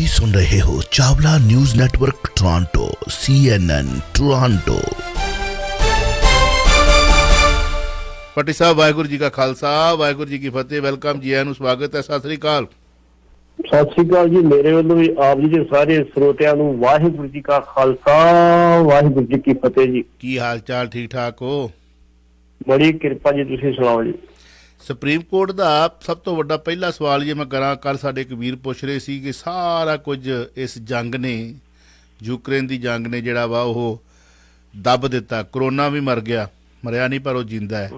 ਤੁਸੀਂ ਸੁਣ ਰਹੇ ਹੋ Chawla news network Toronto CNN Toronto. Patti Sahib Waheguru ji ਕਾ ਖਾਲਸਾ ਵਾਹਿਗੁਰੂ ਜੀ ਕੀ ਫਤਿਹ। ਵੈਲਕਮ ਜੀ, ਆਇਆਂ ਨੂੰ ਸਵਾਗਤ ਹੈ। ਸਤਿ ਸ੍ਰੀ ਅਕਾਲ। ਸਤਿ ਸ੍ਰੀ ਅਕਾਲ ਜੀ। ਮੇਰੇ ਵੱਲੋਂ ਵੀ ਆਪ ਜੀ ਦੇ ਸਾਰੇ ਸਰੋਤਿਆਂ ਨੂੰ ਵਾਹਿਗੁਰੂ ਜੀ ਕਾ ਖਾਲਸਾ ਵਾਹਿਗੁਰੂ ਜੀ ਕੀ ਫਤਿਹ ਜੀ। ਕੀ ਹਾਲ ਚਾਲ? ਠੀਕ ਠਾਕ ਹੋ? ਬੜੀ ਕਿਰਪਾ ਜੀ, ਤੁਸੀਂ ਸੁਣਾਓ ਜੀ। ਸੁਪਰੀਮ ਕੋਰਟ ਦਾ ਸਭ ਤੋਂ ਵੱਡਾ ਪਹਿਲਾ ਸਵਾਲ ਜੇ ਮੈਂ ਕਰਾਂ, ਕੱਲ ਸਾਡੇ ਇੱਕ ਵੀਰ ਪੁੱਛ ਰਹੇ ਸੀ ਕਿ ਸਾਰਾ ਕੁਝ ਇਸ ਜੰਗ ਨੇ, ਯੂਕਰੇਨ ਦੀ ਜੰਗ ਨੇ ਜਿਹੜਾ ਵਾ ਉਹ ਦੱਬ ਦਿੱਤਾ। ਕਰੋਨਾ ਵੀ ਮਰ ਗਿਆ, ਮਰਿਆ ਨਹੀਂ ਪਰ ਉਹ ਜਿੰਦਾ ਹੈ।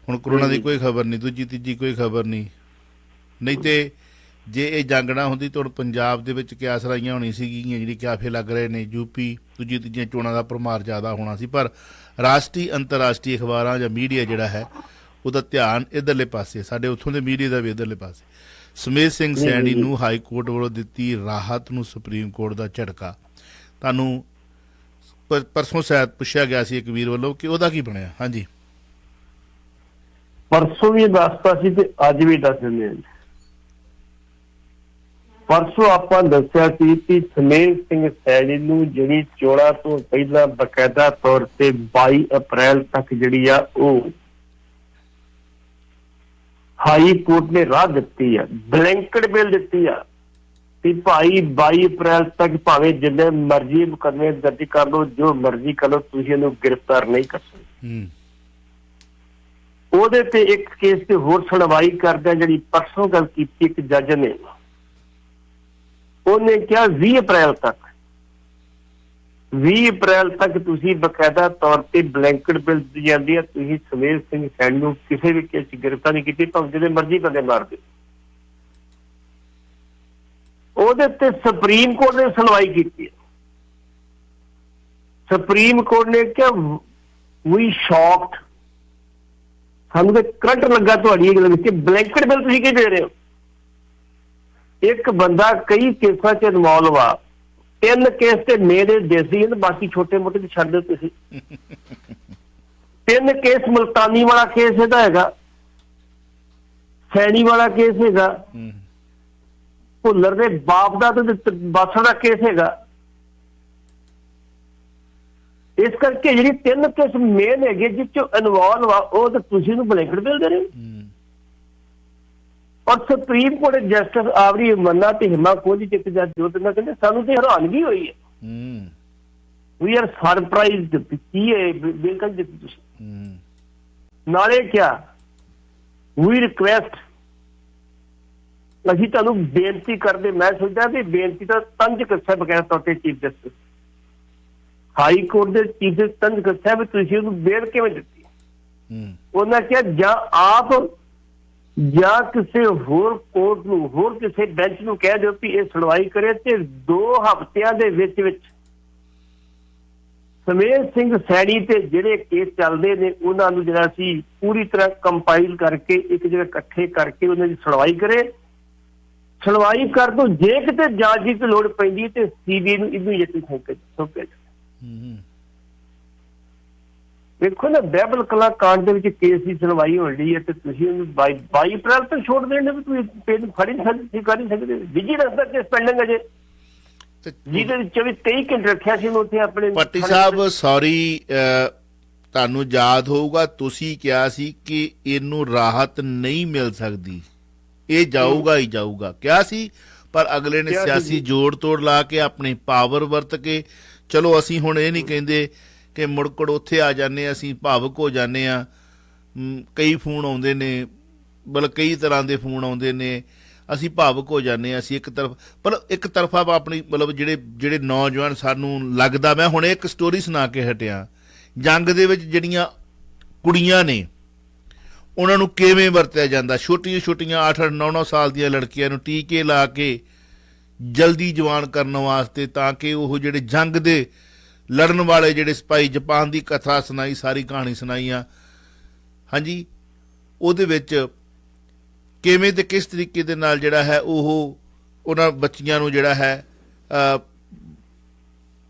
ਹੁਣ ਕਰੋਨਾ ਦੀ ਕੋਈ ਖਬਰ ਨਹੀਂ, ਦੂਜੀ ਤੀਜੀ ਕੋਈ ਖਬਰ ਨਹੀਂ। ਨਹੀਂ ਤੇ ਜੇ ਇਹ ਜੰਗ ਨਾ ਹੁੰਦੀ ਤਾਂ ਪੰਜਾਬ ਦੇ ਵਿੱਚ ਕਿਆਸ ਰਾਈਆਂ ਹੋਣੀ ਸੀਗੀਆਂ, ਜਿਹੜੀ ਕਿਆਫੇ ਲੱਗ ਰਹੇ ਨੇ। ਯੂਪੀ ਦੂਜੀ ਤੀਜੀਆਂ ਚੋਣਾਂ ਦਾ ਭਰਮਾਰ ਜ਼ਿਆਦਾ ਹੋਣਾ ਸੀ। ਪਰ ਰਾਸ਼ਟਰੀ ਅੰਤਰਰਾਸ਼ਟਰੀ ਅਖਬਾਰਾਂ ਜਾਂ ਮੀਡੀਆ ਜਿਹੜਾ ਹੈ ਉਹਦਾ ਧਿਆਨ ਇੱਧਰਲੇ ਪਾਸੇ, ਸਾਡੇ ਉੱਥੋਂ ਦੇ ਮੀਡੀਆ ਦਾ ਵੀ ਇੱਧਰਲੇ ਪਾਸੇ। ਸਮੇਤ ਸਿੰਘ ਸੈਣੀ ਨੂੰ ਹਾਈ ਕੋਰਟ ਵੱਲੋਂ ਦਿੱਤੀ ਰਾਹਤ ਨੂੰ ਸੁਪਰੀਮ ਕੋਰਟ ਦਾ ਝਟਕਾ। ਤੁਹਾਨੂੰ ਪਰਸੋਂ ਸ਼ਾਇਦ ਪੁੱਛਿਆ ਗਿਆ ਸੀ ਇੱਕ ਵੀਰ ਵੱਲੋਂ ਕਿ ਉਹਦਾ ਕੀ ਬਣਿਆ। ਹਾਂਜੀ, ਪਰਸੋਂ ਵੀ ਦੱਸਤਾ ਸੀ ਤੇ ਅੱਜ ਵੀ ਦੱਸ ਦਿੰਦੇ ਹਾਂ। ਪਰਸੋਂ ਆਪਾਂ ਦੱਸਿਆ ਸੀ ਕਿ ਸਮੇਤ ਸਿੰਘ ਸੈਣੀ ਨੂੰ ਜਿਹੜੀ ਚੋਣਾਂ ਤੋਂ ਪਹਿਲਾਂ ਬਕਾਇਦਾ ਤੌਰ ਤੇ 22 ਅਪ੍ਰੈਲ ਤੱਕ ਜਿਹੜੀ ਆ ਉਹ ਹਾਈ ਕੋਰਟ ਨੇ ਰਾਹ ਦਿੱਤੀ ਆ, ਬਲੈਂਕਟ ਬਿੱਲ ਦਿੱਤੀ ਆ ਕਿ ਭਾਈ 22 ਅਪ੍ਰੈਲ ਤੱਕ ਭਾਵੇਂ ਜਿੰਨੇ ਮਰਜ਼ੀ ਮੁਕੱਦਮੇ ਦਰਜ ਕਰ ਲਓ, ਜੋ ਮਰਜ਼ੀ ਕਰ ਲਓ, ਤੁਸੀਂ ਇਹਨੂੰ ਗ੍ਰਿਫਤਾਰ ਨਹੀਂ ਕਰ ਸਕਦੇ। ਉਹਦੇ ਤੇ ਇੱਕ ਕੇਸ ਤੇ ਹੋਰ ਸੁਣਵਾਈ ਕਰਦਿਆਂ ਜਿਹੜੀ ਪਰਸੋਂ ਗੱਲ ਕੀਤੀ ਇੱਕ ਜੱਜ ਨੇ, ਉਹਨੇ ਕਿਹਾ 20 ਅਪ੍ਰੈਲ ਤੱਕ ਤੁਸੀਂ ਬਕਾਇਦਾ ਤੌਰ ਤੇ ਬਲੈਂਕਟ ਬਿੱਲ ਦਿੱਤੀ ਜਾਂਦੀ ਹੈ, ਤੁਸੀਂ ਸਮੇਤ ਸਿੰਘ ਸੈਣੀ ਨੂੰ ਕਿਸੇ ਵੀ ਕੇਸ 'ਚ ਗ੍ਰਿਫਤਾਰ ਨਹੀਂ ਕੀਤੀ, ਭਾਵੇਂ ਜਿਹਦੇ ਮਰਜ਼ੀ ਬੰਦੇ ਮਾਰ ਦਿਓ। ਉਹਦੇ ਤੇ ਸੁਪਰੀਮ ਕੋਰਟ ਨੇ ਸੁਣਵਾਈ ਕੀਤੀ। ਸੁਪਰੀਮ ਕੋਰਟ ਨੇ ਕਿਹਾ ਵੀ ਸ਼ੌਕਡ, ਸਾਨੂੰ ਤੇ ਕਰੰਟ ਲੱਗਾ ਤੁਹਾਡੀ ਇਹ ਗੱਲ ਵਿੱਚ, ਬਲੈਂਕਟ ਬਿੱਲ ਤੁਸੀਂ ਕੀ ਦੇ ਰਹੇ ਹੋ। ਇੱਕ ਬੰਦਾ ਕਈ ਕੇਸਾਂ 'ਚ ਇਨਵੋਲਵ ਆ, 3 ਕੇਸ ਤੇ ਮੇਰੇ ਦੇਸੀ ਹਨ, ਬਾਕੀ ਛੋਟੇ ਮੋਟੇ ਤੇ ਛੱਡ ਦਿਓ ਤੁਸੀਂ। 3 ਕੇਸ, ਮੁਲਤਾਨੀ ਵਾਲਾ ਕੇਸ ਇਹਦਾ ਹੈਗਾ, ਸੈਣੀ ਵਾਲਾ ਕੇਸ ਹੈਗਾ, ਭੁੱਲਰ ਦੇ ਬਾਪ ਦਾ ਤੇ ਬਾਸਾ ਦਾ ਕੇਸ ਹੈਗਾ। ਇਸ ਕਰਕੇ ਜਿਹੜੀ 3 ਕੇਸ ਮੇਨ ਹੈਗੇ ਜਿਸ ਚ ਇਨਵੋਲਵ ਆ, ਉਹ ਤਾਂ ਤੁਸੀਂ ਉਹਨੂੰ ਬਲੈਂਕਟ ਬਿੱਲ ਦੇ ਰਹੇ ਹੋ। ਔਰ ਸੁਪਰੀਮ ਕੋਰਟ ਜਸਟਿਸ ਆਵਰੀ ਮੰਨਾ ਤੇ ਹਿਮਾ ਕੋਹਲੀ ਚ ਜੋ ਦਿਨਾਂ ਕਹਿੰਦੇ ਸਾਨੂੰ ਤੇ ਹੈਰਾਨਗੀ ਹੋਈ ਹੈ। ਵੀ ਆਰ ਸਰਪ੍ਰਾਈਜ਼ਡ ਕੀ ਹੈ ਬਿਲਕੁਲ ਦਿੱਤੀ ਤੁਸੀਂ। ਨਾਲੇ ਕਿਹਾ ਵੀ ਰਿਕੁਐਸਟ, ਅਸੀਂ ਤੁਹਾਨੂੰ ਬੇਨਤੀ ਕਰਦੇ, ਮੈਂ ਸੋਚਦਾ ਵੀ ਬੇਨਤੀ ਤਾਂ ਤੰਜ ਕੱਸਿਆ ਬਗੈਰ ਤੌਰ ਤੇ ਚੀਫ ਜਸਟਿਸ ਹਾਈ ਕੋਰਟ ਦੇ ਚੀਫ ਜਸਟਿਸ ਤੰਜ ਕੱਸਿਆ ਵੀ ਤੁਸੀਂ ਉਹਨੂੰ ਬੇਲ ਕਿਵੇਂ ਦਿੱਤੀ। ਉਹਨਾਂ ਕਿਹਾ ਜਾਂ ਆਪ ਜਾਂ ਕਿਸੇ ਹੋਰ ਕੋਰਟ ਨੂੰ, ਹੋਰ ਕਿਸੇ ਬੈਂਚ ਨੂੰ ਕਹਿ ਦਿਓ ਕਿ ਇਹ ਸੁਣਵਾਈ ਕਰੇ ਤੇ 2 ਹਫ਼ਤਿਆਂ ਦੇ ਵਿੱਚ ਸਮੇਤ ਸਿੰਘ ਸੈਣੀ ਤੇ ਜਿਹੜੇ ਕੇਸ ਚੱਲਦੇ ਨੇ ਉਹਨਾਂ ਨੂੰ ਜਿਹੜਾ ਸੀ ਪੂਰੀ ਤਰ੍ਹਾਂ ਕੰਪਾਈਲ ਕਰਕੇ ਇੱਕ ਜਗ੍ਹਾ ਇਕੱਠੇ ਕਰਕੇ ਉਹਨਾਂ ਦੀ ਸੁਣਵਾਈ ਕਰੇ। ਸੁਣਵਾਈ ਕਰ ਦੋ, ਜੇ ਕਿਤੇ ਜਾਂਚ ਦੀ ਲੋੜ ਪੈਂਦੀ ਤੇ CBI ਨੂੰ ਇਮੀਡੀਏਟਲੀ ਸੌਂਪਿਆ ਜਾਵੇ। ਦੇਖੋ ਨਾ, ਬਹਿਬਲ ਕਲਾਂ ਕਾਂਡ ਦੇ ਵਿੱਚ ਕੇਸ ਦੀ ਸੁਣਵਾਈ ਹੋ ਰਹੀ ਹੈ ਤੇ ਤੁਸੀਂ ਉਹਨੂੰ 22 ਅਪ੍ਰੈਲ ਤੱਕ ਛੋੜ ਦੇਣੇ ਵੀ ਤੁਸੀਂ ਪੇਨ ਫੜ ਹੀ ਨਹੀਂ ਸਕਦੇ। ਵਿਜੀਲੈਂਸ ਦਾ ਕੇਸ ਪੈਂਡਿੰਗ ਅਜੇ, ਜਿਹਦੇ ਵਿੱਚ 23 ਘੰਟੇ ਰੱਖਿਆ ਸੀ ਉੱਥੇ ਆਪਣੇ। ਪੱਟੀ ਸਾਹਿਬ ਸੌਰੀ, ਤੁਹਾਨੂੰ ਯਾਦ ਹੋਊਗਾ ਤੁਸੀਂ ਕਿਹਾ ਸੀ ਕਿ ਇਹਨੂੰ ਰਾਹਤ ਨਹੀਂ ਮਿਲ ਸਕਦੀ, ਇਹ ਜਾਊਗਾ ਹੀ ਜਾਊਗਾ ਕਿਹਾ ਸੀ। ਪਰ ਅਗਲੇ ਨੇ ਸਿਆਸੀ ਜੋੜ ਤੋੜ ਲਾ ਕੇ ਆਪਣੀ ਪਾਵਰ ਵਰਤ ਕੇ, ਚਲੋ ਅਸੀਂ ਹੁਣ ਇਹ ਨਹੀਂ ਕਹਿੰਦੇ ਕਿ ਮੁੜਕੜ ਉੱਥੇ ਆ ਜਾਂਦੇ, ਅਸੀਂ ਭਾਵੁਕ ਹੋ ਜਾਂਦੇ ਹਾਂ। ਕਈ ਫੋਨ ਆਉਂਦੇ ਨੇ, ਮਤਲਬ ਕਈ ਤਰ੍ਹਾਂ ਦੇ ਫੋਨ ਆਉਂਦੇ ਨੇ, ਅਸੀਂ ਭਾਵੁਕ ਹੋ ਜਾਂਦੇ ਹਾਂ। ਅਸੀਂ ਇੱਕ ਤਰਫਾ ਆਪਣੀ ਮਤਲਬ ਜਿਹੜੇ ਨੌਜਵਾਨ ਸਾਨੂੰ ਲੱਗਦਾ, ਮੈਂ ਹੁਣ ਇੱਕ ਸਟੋਰੀ ਸੁਣਾ ਕੇ ਹਟਿਆ, ਜੰਗ ਦੇ ਵਿੱਚ ਜਿਹੜੀਆਂ ਕੁੜੀਆਂ ਨੇ ਉਹਨਾਂ ਨੂੰ ਕਿਵੇਂ ਵਰਤਿਆ ਜਾਂਦਾ। ਛੋਟੀਆਂ 8-8, 9-9 ਸਾਲ ਦੀਆਂ ਲੜਕੀਆਂ ਨੂੰ ਟੀਕੇ ਲਾ ਕੇ ਜਲਦੀ ਜਵਾਨ ਕਰਨ ਵਾਸਤੇ, ਤਾਂ ਕਿ ਉਹ ਜਿਹੜੇ ਜੰਗ ਦੇ ਲੜਨ ਵਾਲੇ ਜਿਹੜੇ ਸਿਪਾਹੀ, ਜਾਪਾਨ ਦੀ ਕਥਾ ਸੁਣਾਈ, ਸਾਰੀ ਕਹਾਣੀ ਸੁਣਾਈ ਆ। ਹਾਂਜੀ, ਉਹਦੇ ਵਿੱਚ ਕਿਵੇਂ ਤੇ ਕਿਸ ਤਰੀਕੇ ਦੇ ਨਾਲ ਜਿਹੜਾ ਹੈ ਉਹ ਉਹਨਾਂ ਬੱਚੀਆਂ ਨੂੰ ਜਿਹੜਾ ਹੈ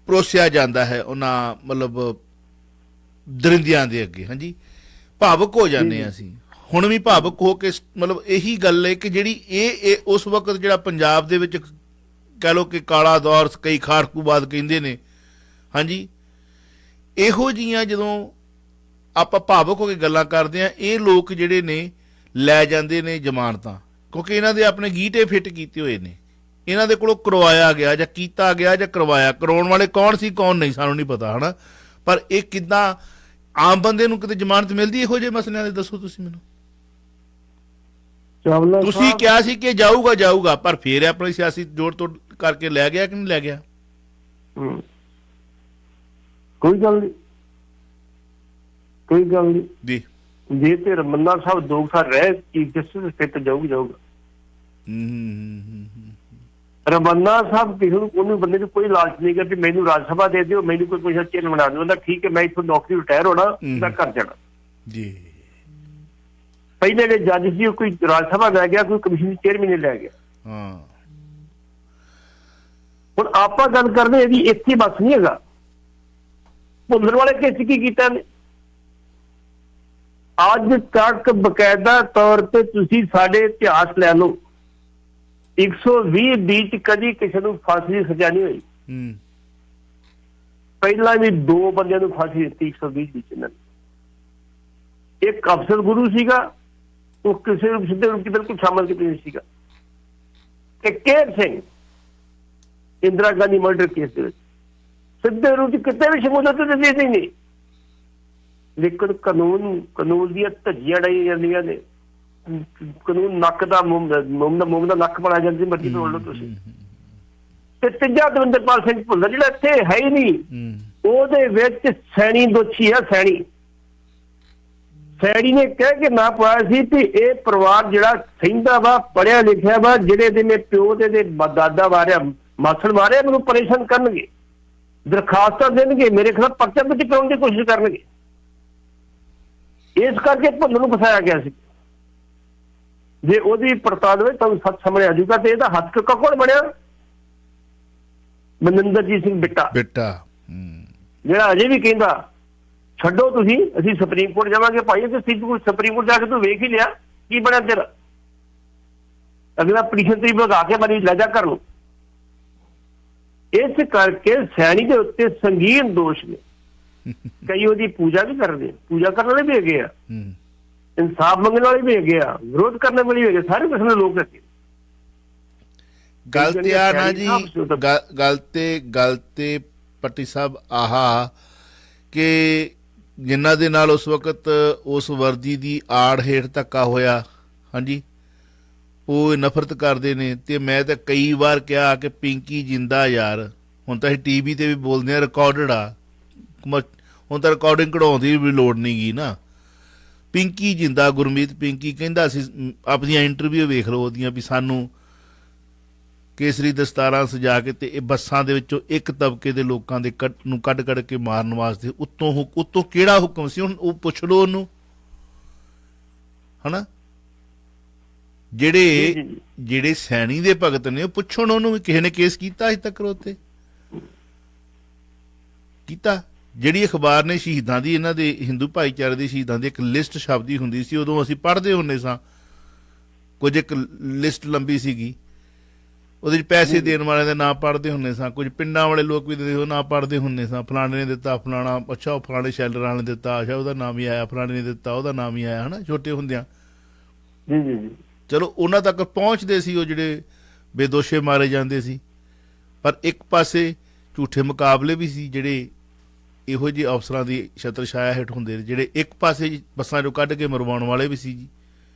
ਪਰੋਸਿਆ ਜਾਂਦਾ ਹੈ, ਉਹਨਾਂ ਮਤਲਬ ਦਰਿੰਦਿਆਂ ਦੇ ਅੱਗੇ। ਹਾਂਜੀ, ਭਾਵੁਕ ਹੋ ਜਾਂਦੇ ਹਾਂ ਅਸੀਂ, ਹੁਣ ਵੀ ਭਾਵੁਕ ਹੋ ਕੇ। ਮਤਲਬ ਇਹੀ ਗੱਲ ਹੈ ਕਿ ਜਿਹੜੀ ਇਹ ਉਸ ਵਕਤ ਜਿਹੜਾ ਪੰਜਾਬ ਦੇ ਵਿੱਚ ਕਹਿ ਲਓ ਕਿ ਕਾਲਾ ਦੌਰ ਕਈ ਖਾੜਕੂਬਾਦ ਕਹਿੰਦੇ ਨੇ। ਹਾਂਜੀ, ਇਹੋ ਜਿਹੀਆਂ ਜਦੋਂ ਆਪਾਂ ਭਾਵੁਕ ਹੋ ਕੇ ਗੱਲਾਂ ਕਰਦੇ ਹਾਂ, ਇਹ ਲੋਕ ਜਿਹੜੇ ਨੇ ਲੈ ਜਾਂਦੇ ਨੇ ਜ਼ਮਾਨਤਾਂ, ਕਿਉਂਕਿ ਇਹਨਾਂ ਦੇ ਆਪਣੇ ਗੀਟੇ ਫਿੱਟ ਕੀਤੇ ਹੋਏ ਨੇ। ਇਹਨਾਂ ਦੇ ਕੋਲੋਂ ਕਰਵਾਇਆ ਗਿਆ ਜਾਂ ਕੀਤਾ ਗਿਆ ਜਾਂ ਕਰਵਾਇਆ, ਕਰਾਉਣ ਵਾਲੇ ਕੌਣ ਸੀ ਕੌਣ ਨਹੀਂ ਸਾਨੂੰ ਨਹੀਂ ਪਤਾ, ਹਨਾ। ਪਰ ਇਹ ਕਿੱਦਾਂ ਆਮ ਬੰਦੇ ਨੂੰ ਕਿਤੇ ਜ਼ਮਾਨਤ ਮਿਲਦੀ ਇਹੋ ਜਿਹੇ ਮਸਲਿਆਂ ਦੇ? ਦੱਸੋ ਤੁਸੀਂ ਮੈਨੂੰ। ਤੁਸੀਂ ਕਿਹਾ ਸੀ ਕਿ ਜਾਊਗਾ, ਪਰ ਫਿਰ ਆਪਣੀ ਸਿਆਸੀ ਜੋੜ ਤੋੜ ਕਰਕੇ ਲੈ ਗਿਆ ਕਿ ਨਹੀਂ ਲੈ ਗਿਆ? ਕੋਈ ਗੱਲ ਨਹੀਂ ਜੀ। ਜੇ ਤੇ ਰਮੰਨਾ ਸਾਹਿਬ 2 ਸਾਲ ਰਹੇ ਚੀਫ ਜਸਟਿਸ ਫਿਰ ਤਾਂ ਜਾਊਗਾ। ਰਮੰਨਾ ਸਾਹਿਬ ਕਿਸੇ ਨੂੰ ਉਹਨੂੰ ਬੰਦੇ ਨੂੰ ਕੋਈ ਲਾਲਚ ਨਹੀਂ ਕਿ ਮੈਨੂੰ ਰਾਜ ਸਭਾ ਦੇ ਦਿਓ, ਮੈਨੂੰ ਕੋਈ ਪੁੱਛਾ ਚੇਅਰ ਬਣਾ ਦਿਓ। ਉਹਦਾ ਠੀਕ ਹੈ, ਮੈਂ ਇੱਥੋਂ ਨੌਕਰੀ ਰਿਟਾਇਰ ਹੋਣਾ, ਮੈਂ ਘਰ ਜਾਣਾ ਜੀ। ਪਹਿਲੇ ਦੇ ਜੱਜ ਸੀ, ਕੋਈ ਰਾਜ ਸਭਾ ਲੈ ਗਿਆ, ਕੋਈ ਕਮਿਸ਼ਨ ਚੇਅਰਮੈਨ ਲੈ ਗਿਆ। ਹਾਂ, ਹੁਣ ਆਪਾਂ ਗੱਲ ਕਰਦੇ ਇਹਦੀ ਇੱਥੇ ਬਸ ਨਹੀਂ ਹੈਗਾ। ਭੁੱਲਰ ਵਾਲੇ ਕੇਸ ਕੀ ਕੀਤਾ ਨੇ ਅੱਜ ਤੱਕ ਬਕਾਇਦਾ ਤੌਰ ਤੇ ਤੁਸੀਂ ਸਾਡੇ ਇਤਿਹਾਸ ਲੈ ਲਓ, 120 ਵਿੱਚ ਕਦੀ ਕਿਸੇ ਨੂੰ ਫਾਂਸੀ ਦੀ ਸਜ਼ਾ ਨਹੀਂ ਹੋਈ। ਪਹਿਲਾਂ ਵੀ 2 ਬੰਦਿਆਂ ਨੂੰ ਫਾਂਸੀ ਦਿੱਤੀ 120 ਵਿੱਚ ਇਹਨਾਂ ਨੇ। ਇੱਕ ਅਫਸਰ ਗੁਰੂ ਸੀਗਾ, ਉਹ ਕਿਸੇ ਨੂੰ ਸਿੱਧੇ ਰੂਪ 'ਚ ਬਿਲਕੁਲ ਸ਼ਾਮਲ ਕੀਤਾ ਨਹੀਂ ਸੀਗਾ। ਤੇ ਕੇਰ ਸਿੰਘ ਇੰਦਰਾ ਗਾਂਧੀ ਮਰਡਰ ਕੇਸ ਦੇ ਵਿੱਚ ਸਿੱਧੇ ਰੂਪ 'ਚ ਕਿਤੇ ਵੀ ਸ਼ਮੂਲੀਅਤ ਦਿੰਦੇ ਨਹੀਂ, ਲੇਕਿਨ ਕਾਨੂੰਨ ਦੀਆਂ ਧੱਜੀਆਂ ਡਾਈਆਂ ਜਾਂਦੀਆਂ ਨੇ। ਕਾਨੂੰਨ ਨੱਕ ਦਾ ਮੁੰਮ ਦਾ ਨੱਕ ਬਣਾ ਜਾਂਦੀ, ਮਰਜ਼ੀ ਤੋੜ ਲਓ ਤੁਸੀਂ। ਤੇ ਤੀਜਾ ਦਵਿੰਦਰਪਾਲ ਸਿੰਘ ਭੁੱਲਰ ਜਿਹੜਾ ਇੱਥੇ ਹੈ ਹੀ ਨਹੀਂ, ਉਹਦੇ ਵਿੱਚ ਸੈਣੀ ਦੋਸ਼ੀ ਆ। ਸੈਣੀ ਨੇ ਕਹਿ ਕੇ ਨਾ ਪਾਇਆ ਸੀ ਕਿ ਇਹ ਪਰਿਵਾਰ ਜਿਹੜਾ ਸਹਿੰਦਾ ਵਾ, ਪੜ੍ਹਿਆ ਲਿਖਿਆ ਵਾ, ਜਿਹੜੇ ਦੇ ਨੇ ਪਿਓ ਦੇ ਦਾਦਾ ਮਾਰਿਆ, ਮਾਸੜ ਮਾਰਿਆ, ਮੈਨੂੰ ਪਰੇਸ਼ਾਨ ਕਰਨਗੇ, ਦਰਖਾਸਤਾਂ ਦੇਣਗੇ, ਮੇਰੇ ਖਿਲਾਫ ਪਰਚਾ ਦਰਜ ਕਰਾਉਣ ਦੀ ਕੋਸ਼ਿਸ਼ ਕਰਨਗੇ। ਇਸ ਕਰਕੇ ਭੁੱਲਰ ਨੂੰ ਫਸਾਇਆ ਗਿਆ ਸੀ। ਜੇ ਉਹਦੀ ਪੜਤਾਲ ਹੋਵੇ ਤੁਹਾਨੂੰ ਸੱਚ ਸਾਹਮਣੇ ਆ ਜਾਊਗਾ। ਤੇ ਇਹਦਾ ਹੱਥ ਕੌਣ ਬਣਿਆ? ਮਨਿੰਦਰਜੀਤ ਸਿੰਘ ਬਿੱਟਾ, ਜਿਹੜਾ ਅਜੇ ਵੀ ਕਹਿੰਦਾ ਛੱਡੋ ਤੁਸੀਂ, ਅਸੀਂ ਸੁਪਰੀਮ ਕੋਰਟ ਜਾਵਾਂਗੇ। ਭਾਈ ਤੇ ਸੁਪਰੀਮ ਕੋਰਟ ਜਾ ਕੇ ਤੂੰ ਵੇਖ ਹੀ ਲਿਆ ਕੀ ਬਣਿਆ ਤੇਰਾ। ਅਗਲਾ ਪਟੀਸ਼ਨ ਤੇ ਭਗਾ ਕੇ ਮਰੀ ਲੈ ਜਾ ਕਰ ਲਓ। ਇਸ ਕਰਕੇ ਸੈਣੀ ਦੇ ਉੱਤੇ ਸੰਗੀਨ ਦੋਸ਼ ਨੇ। ਕਈ ਉਹਦੀ ਪੂਜਾ ਵੀ ਕਰਦੇ, ਪੂਜਾ ਕਰਨ ਵਾਲੇ ਵੀ ਹੈਗੇ ਆ, ਇਨਸਾਫ ਮੰਗਣ ਵਾਲੇ ਵੀ ਹੈਗੇ ਆ, ਵਿਰੋਧ ਕਰਨ ਵਾਲੇ ਵੀ ਹੈਗੇ, ਸਾਰੇ ਕਿਸਮ ਦੇ ਲੋਕ ਹੈਗੇ। ਗੱਲ ਤੇ ਆ ਨਾ ਜੀ, ਗੱਲ ਤੇ ਪੱਟੀ ਸਾਹਿਬ ਆਹਾ ਕਿ ਜਿਨ੍ਹਾਂ ਦੇ ਨਾਲ ਉਸ ਵਕਤ ਉਸ ਵਰਦੀ ਦੀ ਆੜ ਹੇਠ ਧੱਕਾ ਹੋਇਆ, ਹਾਂਜੀ, ਉਹ ਨਫ਼ਰਤ ਕਰਦੇ ਨੇ। ਤੇ ਮੈਂ ਤਾਂ ਕਈ ਵਾਰ ਕਿਹਾ ਕਿ ਪਿੰਕੀ ਜਿੰਦਾ ਯਾਰ, ਹੁਣ ਤਾਂ ਅਸੀਂ ਟੀਵੀ ਤੇ ਵੀ ਬੋਲਦੇ ਆ, ਰਿਕਾਰਡਡ ਆ, ਹੁਣ ਤਾਂ ਰਿਕਾਰਡਿੰਗ ਕਢਾਉਣ ਦੀ ਵੀ ਲੋੜ ਨਹੀਂ ਗੀ ਨਾ। ਪਿੰਕੀ ਜਿੰਦਾ, ਗੁਰਮੀਤ ਪਿੰਕੀ ਕਹਿੰਦਾ ਸੀ, ਆਪਣੀਆਂ ਇੰਟਰਵਿਊ ਵੇਖ ਲਓ ਉਹਦੀਆਂ, ਵੀ ਸਾਨੂੰ ਕੇਸਰੀ ਦਸਤਾਰਾਂ ਸਜਾ ਕੇ ਤੇ ਇਹ ਬੱਸਾਂ ਦੇ ਵਿੱਚੋਂ ਇੱਕ ਤਬਕੇ ਦੇ ਲੋਕਾਂ ਦੇ ਨੂੰ ਕੱਢ ਕੇ ਮਾਰਨ ਵਾਸਤੇ ਉੱਤੋਂ ਕਿਹੜਾ ਹੁਕਮ ਸੀ? ਹੁਣ ਉਹ ਪੁੱਛ ਲਓ ਉਹਨੂੰ, ਹਨਾ। ਜਿਹੜੇ ਸੈਣੀ ਦੇ ਭਗਤ ਨੇ ਉਹ ਪੁੱਛਣ ਉਹਨੂੰ ਵੀ ਕਿਸੇ ਨੇ ਕੇਸ ਕੀਤਾ ਅਜੇ ਤੱਕ ਉੱਤੇ ਕੀਤਾ? ਜਿਹੜੀ ਅਖਬਾਰ ਨੇ ਸ਼ਹੀਦਾਂ ਦੀ, ਇਹਨਾਂ ਦੇ ਹਿੰਦੂ ਭਾਈਚਾਰੇ ਦੇ ਸ਼ਹੀਦਾਂ ਦੀ ਇੱਕ ਲਿਸਟ ਛਪਦੀ ਹੁੰਦੀ ਸੀ, ਉਦੋਂ ਅਸੀਂ ਪੜ੍ਹਦੇ ਹੁੰਦੇ ਸਾਂ, ਕੁਝ ਇੱਕ ਲਿਸਟ ਲੰਬੀ ਸੀਗੀ, ਉਹਦੇ 'ਚ ਪੈਸੇ ਦੇਣ ਵਾਲਿਆਂ ਦੇ ਨਾਂ ਪੜ੍ਹਦੇ ਹੁੰਦੇ ਸਾਂ, ਕੁਝ ਪਿੰਡਾਂ ਵਾਲੇ ਲੋਕ ਵੀ ਦਿੰਦੇ, ਉਹ ਨਾਂ ਪੜ੍ਹਦੇ ਹੁੰਦੇ ਸਾਂ। ਫਲਾਣੇ ਨੇ ਦਿੱਤਾ, ਫਲਾਣਾ, ਅੱਛਾ ਉਹ ਫਲਾਣੇ ਸ਼ੈਲਰਾਂ ਨੇ ਦਿੱਤਾ, ਅੱਛਾ ਉਹਦਾ ਨਾਮ ਹੀ ਆਇਆ, ਫਲਾਣੇ ਨੇ ਦਿੱਤਾ ਉਹਦਾ ਨਾਮ ਹੀ ਆਇਆ, ਹਨਾ, ਛੋਟੇ ਹੁੰਦਿਆਂ। ਚਲੋ ਉਹਨਾਂ ਤੱਕ ਪਹੁੰਚਦੇ ਸੀ ਉਹ ਜਿਹੜੇ ਬੇਦੋਸ਼ੇ ਮਾਰੇ ਜਾਂਦੇ ਸੀ। ਪਰ ਇੱਕ ਪਾਸੇ ਝੂਠੇ ਮੁਕਾਬਲੇ ਵੀ ਸੀ ਜਿਹੜੇ ਇਹੋ ਜਿਹੇ ਅਫਸਰਾਂ ਦੀ ਛਤਰ ਛਾਇਆ ਹੇਠ ਹੁੰਦੇ ਨੇ, ਜਿਹੜੇ ਇੱਕ ਪਾਸੇ ਬੱਸਾਂ 'ਚੋਂ ਕੱਢ ਕੇ ਮਰਵਾਉਣ ਵਾਲੇ ਵੀ ਸੀ ਜੀ,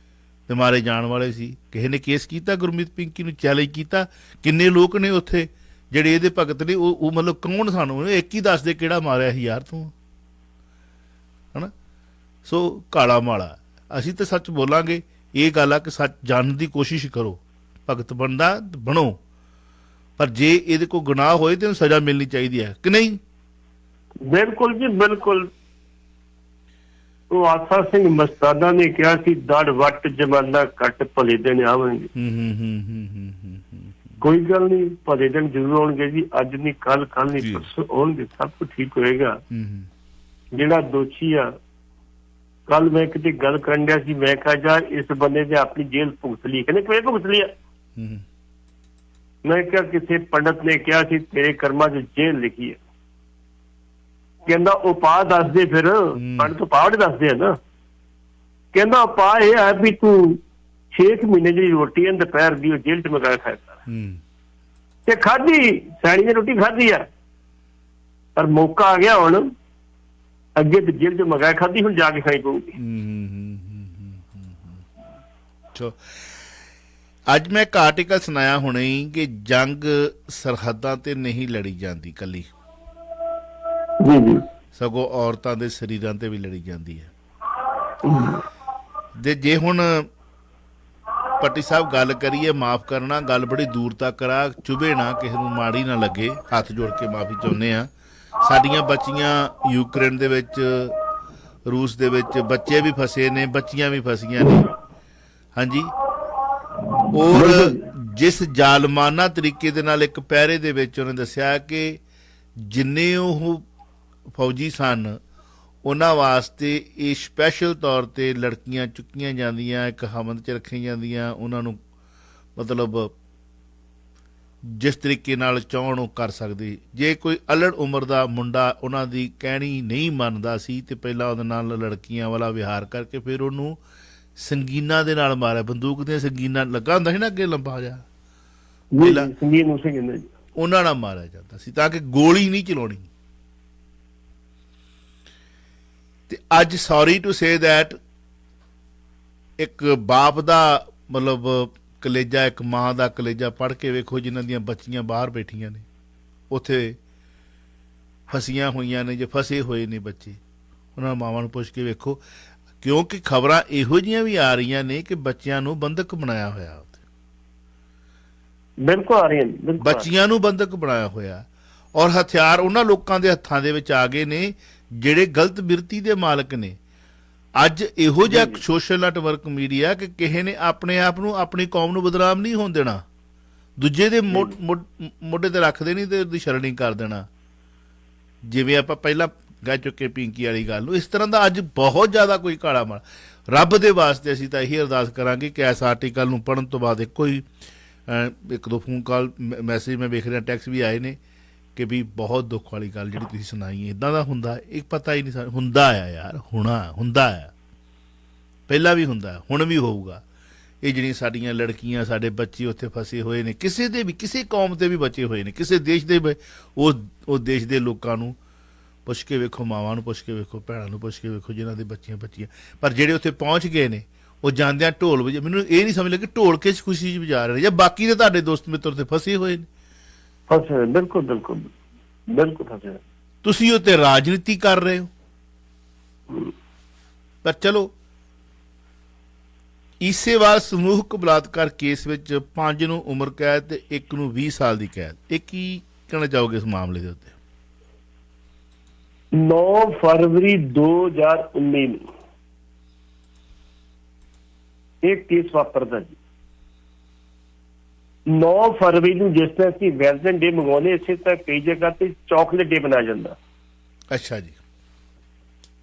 ਤੇ ਮਾਰੇ ਜਾਣ ਵਾਲੇ ਸੀ। ਕਿਸੇ ਨੇ ਕੇਸ ਕੀਤਾ ਗੁਰਮੀਤ ਪਿੰਕੀ ਨੂੰ, ਚੈਲੰਜ ਕੀਤਾ? ਕਿੰਨੇ ਲੋਕ ਨੇ ਉੱਥੇ ਜਿਹੜੇ ਇਹਦੇ ਭਗਤ ਨੇ? ਉਹ ਮਤਲਬ ਕੌਣ? ਸਾਨੂੰ ਇੱਕ ਹੀ ਦੱਸ ਦੇ ਕਿਹੜਾ ਮਾਰਿਆ ਸੀ ਯਾਰ ਤੂੰ, ਹਨਾ। ਸੋ ਕਾਲਾ ਮਾਲਾ, ਅਸੀਂ ਤਾਂ ਸੱਚ ਬੋਲਾਂਗੇ। ਇਹ ਗੱਲ ਆ ਕਿ ਸੱਚ ਜਾਣਨ ਦੀ ਕੋਸ਼ਿਸ਼ ਕਰੋ, ਭਗਤ ਬਣਦਾ ਬਣੋ, ਪਰ ਜੇ ਇਹਦੇ ਕੋਲ ਗੁਨਾਹ ਹੋਏ ਤੇ ਉਹਨੂੰ ਸਜ਼ਾ ਮਿਲਣੀ ਚਾਹੀਦੀ ਹੈ ਕਿ ਨਹੀਂ? ਬਿਲਕੁਲ ਜੀ, ਬਿਲਕੁਲ। ਉਹ ਆਸਾ ਸਿੰਘ ਮਸਤਾਨਾ ਨੇ ਕਿਹਾ ਸੀ, ਦੜ ਵੱਟ ਜਮਾਨਾ ਕੱਟ, ਭਲੇ ਦਿਨ ਆਉਣਗੇ। ਕੋਈ ਗੱਲ ਨਹੀਂ, ਭਲੇ ਦਿਨ ਜ਼ਰੂਰ ਆਉਣਗੇ ਜੀ। ਅੱਜ ਨਹੀਂ ਕੱਲ ਨਹੀਂ ਪਰਸੋਂ ਆਉਣਗੇ, ਸਭ ਕੁਝ ਠੀਕ ਹੋਏਗਾ। ਜਿਹੜਾ ਦੋਸ਼ੀ ਆ, ਕੱਲ ਮੈਂ ਕਿਤੇ ਗੱਲ ਕਰਨ ਡਿਆ ਸੀ, ਮੈਂ ਕਿਹਾ ਯਾਰ ਇਸ ਬੰਦੇ ਨੇ ਆਪਣੀ ਜੇਲ੍ਹ ਭੁਗਤ ਲਈ। ਕਹਿੰਦੇ ਕਿਵੇਂ ਭੁਗਤ ਲਈ ਆ? ਮੈਂ ਕਿਹਾ ਕਿਸੇ ਪੰਡਤ ਨੇ ਕਿਹਾ ਸੀ ਤੇਰੇ ਕਰਮਾਂ 'ਚ ਜੇਲ੍ਹ ਲਿਖੀ ਹੈ। ਕਹਿੰਦਾ ਉਪਾਅ ਦੱਸਦੇ, ਫਿਰ ਪੰਡਤ ਉਪਾਅ ਦੱਸਦੇ ਆ ਨਾ। ਕਹਿੰਦਾ ਉਪਾਅ ਇਹ ਹੈ ਵੀ ਤੂੰ 6 ਮਹੀਨੇ ਜਿਹੜੀ ਰੋਟੀ ਹੈ ਦੁਪਹਿਰ ਦੀ ਉਹ ਜੇਲ੍ਹ 'ਚ ਮੰਗਾ ਕੇ ਖਾਇਆ ਤੇ ਖਾਧੀ, ਸੈਣੀ ਨੇ ਰੋਟੀ ਖਾਧੀ ਆ, ਪਰ ਮੌਕਾ ਆ ਗਿਆ ਹੁਣ ਅੱਗੇ ਤੇ ਜੇਲ੍ਹ 'ਚ ਮੰਗਾ ਖਾਧੀ, ਹੁਣ ਜਾ ਕੇ ਖਾਈ ਪਊਗੀ। ਅੱਜ ਮੈਂ ਇੱਕ ਆਰਟੀਕਲ ਸੁਣਾਇਆ ਹੁਣੇ ਹੀ ਕਿ ਜੰਗ ਸਰਹੱਦਾਂ ਤੇ ਨਹੀਂ ਲੜੀ ਜਾਂਦੀ ਕੱਲੀ, ਜੀ ਜੀ, ਸਗੋਂ ਔਰਤਾਂ ਦੇ ਸਰੀਰਾਂ ਤੇ ਵੀ ਲੜੀ ਜਾਂਦੀ ਹੈ। ਤੇ ਜੇ ਹੁਣ ਪੱਟੀ ਸਾਹਿਬ ਗੱਲ ਕਰੀਏ, ਮਾਫ ਕਰਨਾ, ਗੱਲ ਬੜੀ ਦੂਰ ਤੱਕ ਆ, ਚੁਭੇ ਨਾ, ਕਿਸੇ ਨੂੰ ਮਾੜੀ ਨਾ ਲੱਗੇ, ਹੱਥ ਜੋੜ ਕੇ ਮਾਫੀ ਚਾਹੁੰਦੇ ਆ। ਸਾਡੀਆਂ ਬੱਚੀਆਂ ਯੂਕਰੇਨ ਦੇ ਵਿੱਚ, ਰੂਸ ਦੇ ਵਿੱਚ ਬੱਚੇ ਵੀ ਫਸੇ ਨੇ, ਬੱਚੀਆਂ ਵੀ ਫਸੀਆਂ ਨੇ। ਹਾਂਜੀ, ਔਰ ਜਿਸ ਜ਼ਾਲਮਾਨਾ ਤਰੀਕੇ ਦੇ ਨਾਲ ਇੱਕ ਪਹਿਰੇ ਦੇ ਵਿੱਚ ਉਹਨੇ ਦੱਸਿਆ ਕਿ ਜਿੰਨੇ ਉਹ ਫੌਜੀ ਸਨ ਉਹਨਾਂ ਵਾਸਤੇ ਇਹ ਸਪੈਸ਼ਲ ਤੌਰ ਤੇ ਲੜਕੀਆਂ ਚੁੱਕੀਆਂ ਜਾਂਦੀਆਂ, ਇੱਕ ਹਮਦ 'ਚ ਰੱਖੀਆਂ ਜਾਂਦੀਆਂ, ਉਹਨਾਂ ਨੂੰ ਮਤਲਬ ਜਿਸ ਤਰੀਕੇ ਨਾਲ ਚਾਹੁਣ ਉਹ ਕਰ ਸਕਦੇ। ਜੇ ਕੋਈ ਅਲੜ ਉਮਰ ਦਾ ਮੁੰਡਾ ਉਹਨਾਂ ਦੀ ਕਹਿਣੀ ਨਹੀਂ ਮੰਨਦਾ ਸੀ ਤੇ ਪਹਿਲਾਂ ਉਹਦੇ ਨਾਲ ਲੜਕੀਆਂ ਵਾਲਾ ਵਿਹਾਰ ਕਰਕੇ ਫਿਰ ਉਹਨੂੰ ਸੰਗੀਨਾਂ ਦੇ ਨਾਲ ਮਾਰਿਆ, ਬੰਦੂਕ ਦੀਆਂ ਸੰਗੀਨਾਂ ਲੱਗਾ ਹੁੰਦਾ ਸੀ ਨਾ ਅੱਗੇ ਲੰਬਾ ਜਿਹਾ, ਉਹਨਾਂ ਨਾਲ ਮਾਰਿਆ ਜਾਂਦਾ ਸੀ ਤਾਂ ਕਿ ਗੋਲੀ ਨਹੀਂ ਚਲਾਉਣੀ। ਤੇ ਅੱਜ ਸੌਰੀ ਟੂ ਸੇ ਦੈਟ ਇੱਕ ਬਾਪ ਦਾ ਮਤਲਬ ਕਲੇਜਾ, ਇੱਕ ਮਾਂ ਦਾ ਕਲੇਜਾ ਪੜ੍ਹ ਕੇ ਵੇਖੋ, ਜਿਨ੍ਹਾਂ ਦੀਆਂ ਬੱਚੀਆਂ ਬਾਹਰ ਬੈਠੀਆਂ ਨੇ, ਉੱਥੇ ਫਸੀਆਂ ਹੋਈਆਂ ਨੇ, ਜੇ ਫਸੇ ਹੋਏ ਨੇ ਬੱਚੇ, ਉਹਨਾਂ ਮਾਵਾਂ ਨੂੰ ਪੁੱਛ ਕੇ ਵੇਖੋ, ਕਿਉਂਕਿ ਖਬਰਾਂ ਇਹੋ ਜਿਹੀਆਂ ਵੀ ਆ ਰਹੀਆਂ ਨੇ ਕਿ ਬੱਚਿਆਂ ਨੂੰ ਬੰਦਕ ਬਣਾਇਆ ਹੋਇਆ, ਬਿਲਕੁਲ ਆ ਰਹੀਆਂ ਨੇ, ਬੱਚੀਆਂ ਨੂੰ ਬੰਦਕ ਬਣਾਇਆ ਹੋਇਆ, ਔਰ ਹਥਿਆਰ ਉਹਨਾਂ ਲੋਕਾਂ ਦੇ ਹੱਥਾਂ ਦੇ ਵਿੱਚ ਆ ਗਏ ਨੇ ਜਿਹੜੇ ਗਲਤ ਬਿਰਤੀ ਦੇ ਮਾਲਕ ਨੇ। ਅੱਜ ਇਹੋ ਜਿਹਾ ਸੋਸ਼ਲ ਨੈਟਵਰਕ ਮੀਡੀਆ ਕਿ ਕਿਸੇ ਨੇ ਆਪਣੇ ਆਪ ਨੂੰ, ਆਪਣੀ ਕੌਮ ਨੂੰ ਬਦਨਾਮ ਨਹੀਂ ਹੋਣ ਦੇਣਾ, ਦੂਜੇ ਦੇ ਮੋਢੇ ਤੇ ਰੱਖ ਦੇਣੀ ਤੇ ਉਹਦੀ ਸ਼ਰਣੀ ਕਰ ਦੇਣਾ। ਜਿਵੇਂ ਆਪਾਂ ਪਹਿਲਾਂ ਕਹਿ ਚੁੱਕੇ ਪਿੰਕੀ ਵਾਲੀ ਗੱਲ ਨੂੰ, ਇਸ ਤਰ੍ਹਾਂ ਦਾ ਅੱਜ ਬਹੁਤ ਜ਼ਿਆਦਾ ਕੋਈ ਕਾਲਾ ਮਾਲ। ਰੱਬ ਦੇ ਵਾਸਤੇ ਅਸੀਂ ਤਾਂ ਇਹੀ ਅਰਦਾਸ ਕਰਾਂਗੇ ਕਿ ਇਸ ਆਰਟੀਕਲ ਨੂੰ ਪੜ੍ਹਨ ਤੋਂ ਬਾਅਦ ਕੋਈ ਇੱਕ ਦੋ ਫੋਨ ਕਾਲ, ਮੈਸੇਜ ਮੈਂ ਵੇਖ ਰਿਹਾ, ਟੈਕਸ ਵੀ ਆਏ ਨੇ ਕਿ ਵੀ ਬਹੁਤ ਦੁੱਖ ਵਾਲੀ ਗੱਲ ਜਿਹੜੀ ਤੁਸੀਂ ਸੁਣਾਈ, ਇੱਦਾਂ ਦਾ ਹੁੰਦਾ, ਇਹ ਪਤਾ ਹੀ ਨਹੀਂ ਹੁੰਦਾ ਆ ਯਾਰ, ਹੁੰਦਾ ਆ, ਪਹਿਲਾਂ ਵੀ ਹੁੰਦਾ, ਹੁਣ ਵੀ ਹੋਊਗਾ। ਇਹ ਜਿਹੜੀਆਂ ਸਾਡੀਆਂ ਲੜਕੀਆਂ, ਸਾਡੇ ਬੱਚੇ ਉੱਥੇ ਫਸੇ ਹੋਏ ਨੇ, ਕਿਸੇ ਦੇ ਵੀ, ਕਿਸੇ ਕੌਮ ਦੇ ਵੀ ਬਚੇ ਹੋਏ ਨੇ, ਕਿਸੇ ਦੇਸ਼ ਦੇ, ਉਸ ਦੇਸ਼ ਦੇ ਲੋਕਾਂ ਨੂੰ ਪੁੱਛ ਕੇ ਵੇਖੋ, ਮਾਵਾਂ ਨੂੰ ਪੁੱਛ ਕੇ ਵੇਖੋ, ਭੈਣਾਂ ਨੂੰ ਪੁੱਛ ਕੇ ਵੇਖੋ, ਜਿਨ੍ਹਾਂ ਦੇ ਬੱਚੀਆਂ। ਪਰ ਜਿਹੜੇ ਉੱਥੇ ਪਹੁੰਚ ਗਏ ਨੇ ਉਹ ਜਾਂਦਿਆਂ ਢੋਲ ਵਜਾ, ਮੈਨੂੰ ਇਹ ਨਹੀਂ ਸਮਝ ਲੱਗੀ ਢੋਲ ਕਿਸ ਖੁਸ਼ੀ 'ਚ ਵਜਾ ਰਹੇ ਜਾਂ ਬਾਕੀ ਦੇ ਤੁਹਾਡੇ ਦੋਸਤ ਮਿੱਤਰ ਤੇ ਫਸੇ ਹੋਏ ਨੇ। ਬਿਲਕੁਲ ਬਿਲਕੁਲ ਬਿਲਕੁਲ, ਤੁਸੀਂ ਉੱਤੇ ਰਾਜਨੀਤੀ ਕਰ ਰਹੇ ਹੋ। ਪਰ ਚਲੋ, ਈਸੇਵਾਲ ਸਮੂਹਕ ਬਲਾਤਕਾਰ ਕੇਸ ਵਿੱਚ 5 ਨੂੰ ਉਮਰ ਕੈਦ ਤੇ 1 ਨੂੰ 20 ਸਾਲ ਦੀ ਕੈਦ, ਇਹ ਕੀ ਕਹਿਣਾ ਚਾਹੋਗੇ ਇਸ ਮਾਮਲੇ ਦੇ ਉੱਤੇ? 9 ਫਰਵਰੀ 2019 ਨੂੰ ਇਹ ਕੇਸ ਵਾਪਰਦਾ ਜੀ। 9 ਫਰਵਰੀ ਨੂੰ ਜਿਸ ਤਰ੍ਹਾਂ ਅਸੀਂ ਵੈਲਨਟਾਈਨ ਡੇ ਮੰਗਵਾਉਂਦੇ, ਇਸੇ ਤਰ੍ਹਾਂ ਕਈ ਜਗ੍ਹਾ ਤੇ ਚਾਕਲੇਟ ਡੇ ਮਨਾਇਆ ਜਾਂਦਾ। ਅੱਛਾ ਜੀ।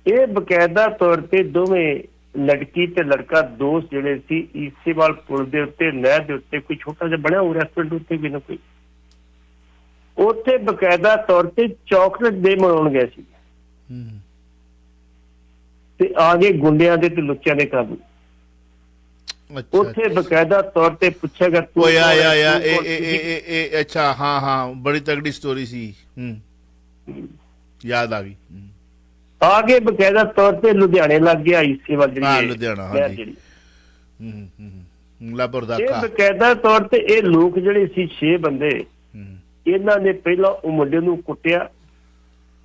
ਇਹ ਬਕਾਇਦਾ ਤੌਰ ਤੇ ਦੋਵੇਂ ਲੜਕੀ ਤੇ ਲੜਕਾ ਦੋਸਤ ਜਿਹੜੇ ਸੀ, ਈਸੇਵਾਲ ਪੁਲ ਦੇ ਉੱਤੇ, ਨਹਿਰ ਦੇ ਉੱਤੇ, ਕੋਈ ਛੋਟਾ ਜਿਹਾ ਬਣਿਆ ਹੋਇਆ ਰੈਸਟੋਰੈਂਟ ਉੱਤੇ ਵੀ ਨਾ ਕੋਈ, ਉੱਥੇ ਬਕਾਇਦਾ ਤੌਰ ਤੇ ਚਾਕਲੇਟ ਡੇ ਮਨਾਉਣ ਗਏ ਸੀ ਤੇ ਆ ਗਏ ਗੁੰਡਿਆਂ ਦੇ ਤੇ ਲੁੱਚਿਆਂ ਦੇ ਕਾਬੂ। ਉੱਥੇ ਬਕਾਇਦਾ ਤੌਰ ਤੇ ਪੁੱਛਿਆ ਗਿਆ, ਅੱਛਾ, ਹਾਂ, ਬੜੀ ਤਗੜੀ ਸਟੋਰੀ ਸੀ, ਯਾਦ ਆ ਗਈ। ਆ ਗਏ ਬਕਾਇਦਾ ਤੌਰ ਤੇ ਲੁਧਿਆਣੇ ਲੱਗ ਗਿਆ ਈਸੇਵਾਲ ਜਿਹੜੀ, ਲੁਧਿਆਣਾ, ਬਕਾਇਦਾ ਤੌਰ ਤੇ ਇਹ ਲੋਕ ਜਿਹੜੇ ਸੀ 6 ਬੰਦੇ, ਇਹਨਾਂ ਨੇ ਪਹਿਲਾਂ ਉਹ ਮੁੰਡੇ ਨੂੰ ਕੁੱਟਿਆ,